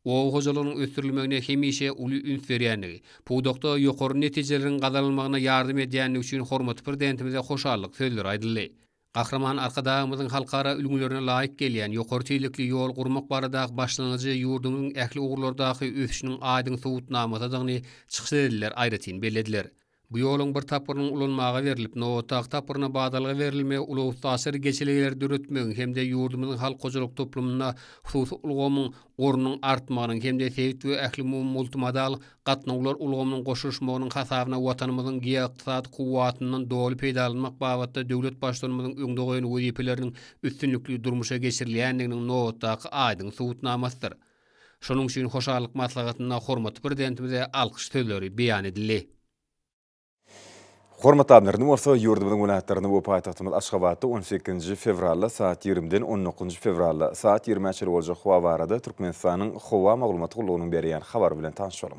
O hojalygynyň ösürilmegine hemişe uly üns berýänligi, pudokda ýokary netijeleriň gazanylmagyna ýardym edýänligi üçin hormatly prezidentimize hoşallyk sözleri aýdyldy. Kahraman arkadaşımızın halkara ülgülerine layık gelýän ýokary teýlikli ýol gurmak baradaky başlanýagy ýurdumyň ähli ugurlardaky ösüşiniň aýdyň sowutnamasydygyny çykyş edildiler, aýratyn bellediler. Bu ýoluň bir tapyrynyň ulanmaga berilip, nowatak tapyryna badalyga berilme ulu tasyr geçileler döretmegiň hemde ýurdumyň halk gojalyk toplumyna hususy ulgamyň ornunyň artmagynyň hemde sewit we ähli multimodal gatnawlar ulgamynyň goşuşmagynyň hasabyna watanymyzyň giýaksat kuwwatynyň doly peýdalanmak babatda döwlet başlanmanyň öňde goýan wezipeleriniň üstünlikli durmuşa geçirilýändiginiň nowatak aýdyň sowutnamasydyr. Şonuň üçin hoşallyk maslahatyna hormat prezidentimize alkyş sözleri beýan edildi. Hormat abinlerini bolsa ýurdumyň welaýatlaryny bu paýtagtymyz Aşgabatda 18 fevralda saat 20-den 19 fevralda saat 20-çe boljak howa barada Türkmenistanyň howa maglumaty gullugynyň berýän habar bilen tanışalım.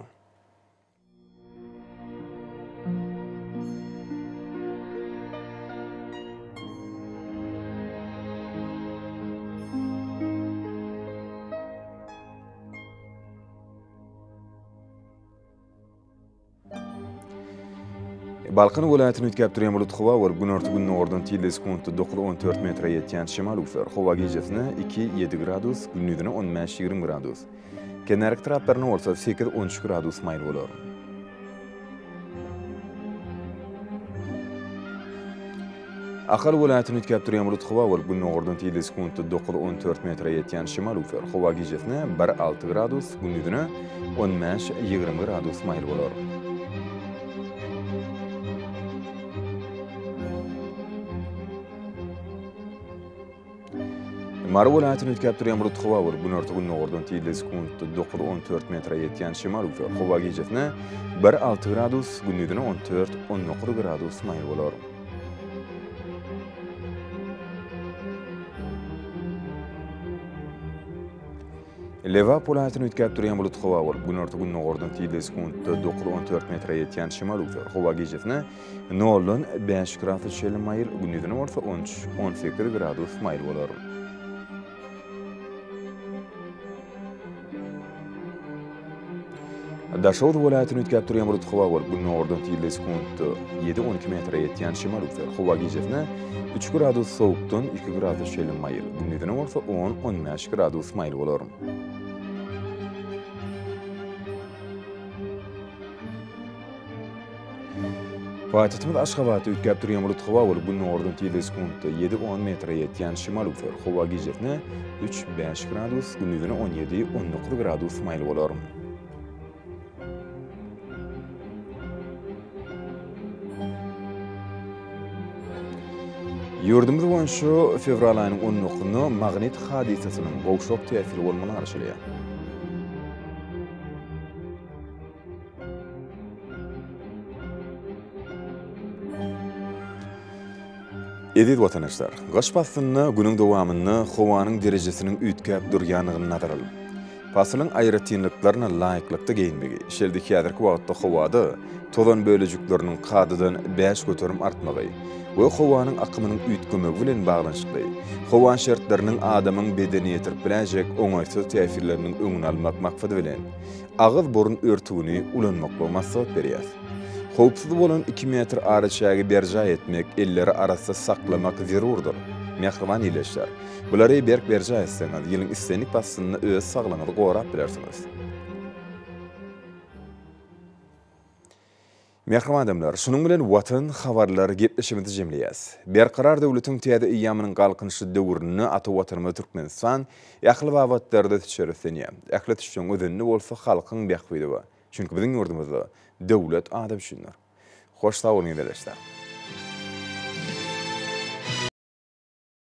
Balkan welaýatyny ütkep durýan bulut howa we günorta günüň ordan 9-14 metre ýetýän şemal ufer. Howa gecesine 2-7 gradus, gündüzine 15-20 gradus. Kenarky taraplaryna bolsa 8-13 gradus maýl bolar. Akal welaýatyny ütkep durýan bulut howa we günüň ordan 9-14 metre ýetýän şemal ufer. Howa gecesine 1-6 gradus, gündüzine 15-20 gradus maýl bolar. Mara welaýatyny ütkep durýan bulut howa we günorta günüň ordan 9-14 metre ýetýän şemal ufer. Howa gecesine 1-6 gradus, gündüzine 14-19 gradus maýl bolar. Leva welaýatyny ütkep durýan bulut howa we günorta günüň ordan 9-14 metre ýetýän şemal ufer. Howa gecesine 0-5 gradus şeýle maýl, gündüzine bolsa 13-18 gradus maýl bolar. Daşowd welaýatyny ütkep durýan bulut howa we günüň ordan 7-12 metre ýetýän şemal ufer. Howa gecesine 3 gradus sowukdan 2 gradus şeýle maýl, gündüzine bolsa 10-15 gradus maýl bolar. Paýtagtymyz Aşgabatda ütkep durýan bulut howa we günüň ordan 7-10 metre ýetýän şemal ufer. Howa gecesine 3-5 gradus, gündüzine 17-19 gradus maýl bolar. Ýurdumyz boýunça fevral aýynyň 10-nyny magnit hadisasynyň gowşok täsiri bolmagyny arşylýar. Edil watandaşlar, gaş pasyny günüň dowamyny howanyň derejesiniň ütkep durýanyny nazar alyp, pasylyň aýratynlyklaryna laýyklykda geýinmegi, şeldeki ýazarky wagtda howada tozan bölejikleriniň kadydan 5 göterim artmagy we howanyň akymynyň ütkümegi bilen baglanşykly, howa şertleriniň adamyň bedeni ýetirip biläjek oňaýsy täsirleriniň öňüni almak maksady bilen agyz burun örtügini ulanmakla maksat berýär. Howpsuz bolan 2 metr araçagy berja etmek, elleri arasynda saklamak zerurdur. Mehriban ileşler. Bulary berk berja etseňiz, ýylyň istenik pasyny öz saglamyny gorap bilersiňiz. Mehriban adamlar, şunun bilen watan habarlary gepleşigimizi jemleýäs. Berqarar döwletiň täze ýamynyň galkynşy döwrüni ata watanymyz Türkmenistan ýakly wagtlarda tüçeretsenýär. Ähli tüşüň özünni bolsa halkyň bähbidi. Çünki biziň ýurdumyzda döwlet adam düşünür. Hoş sağ olun arkadaşlar.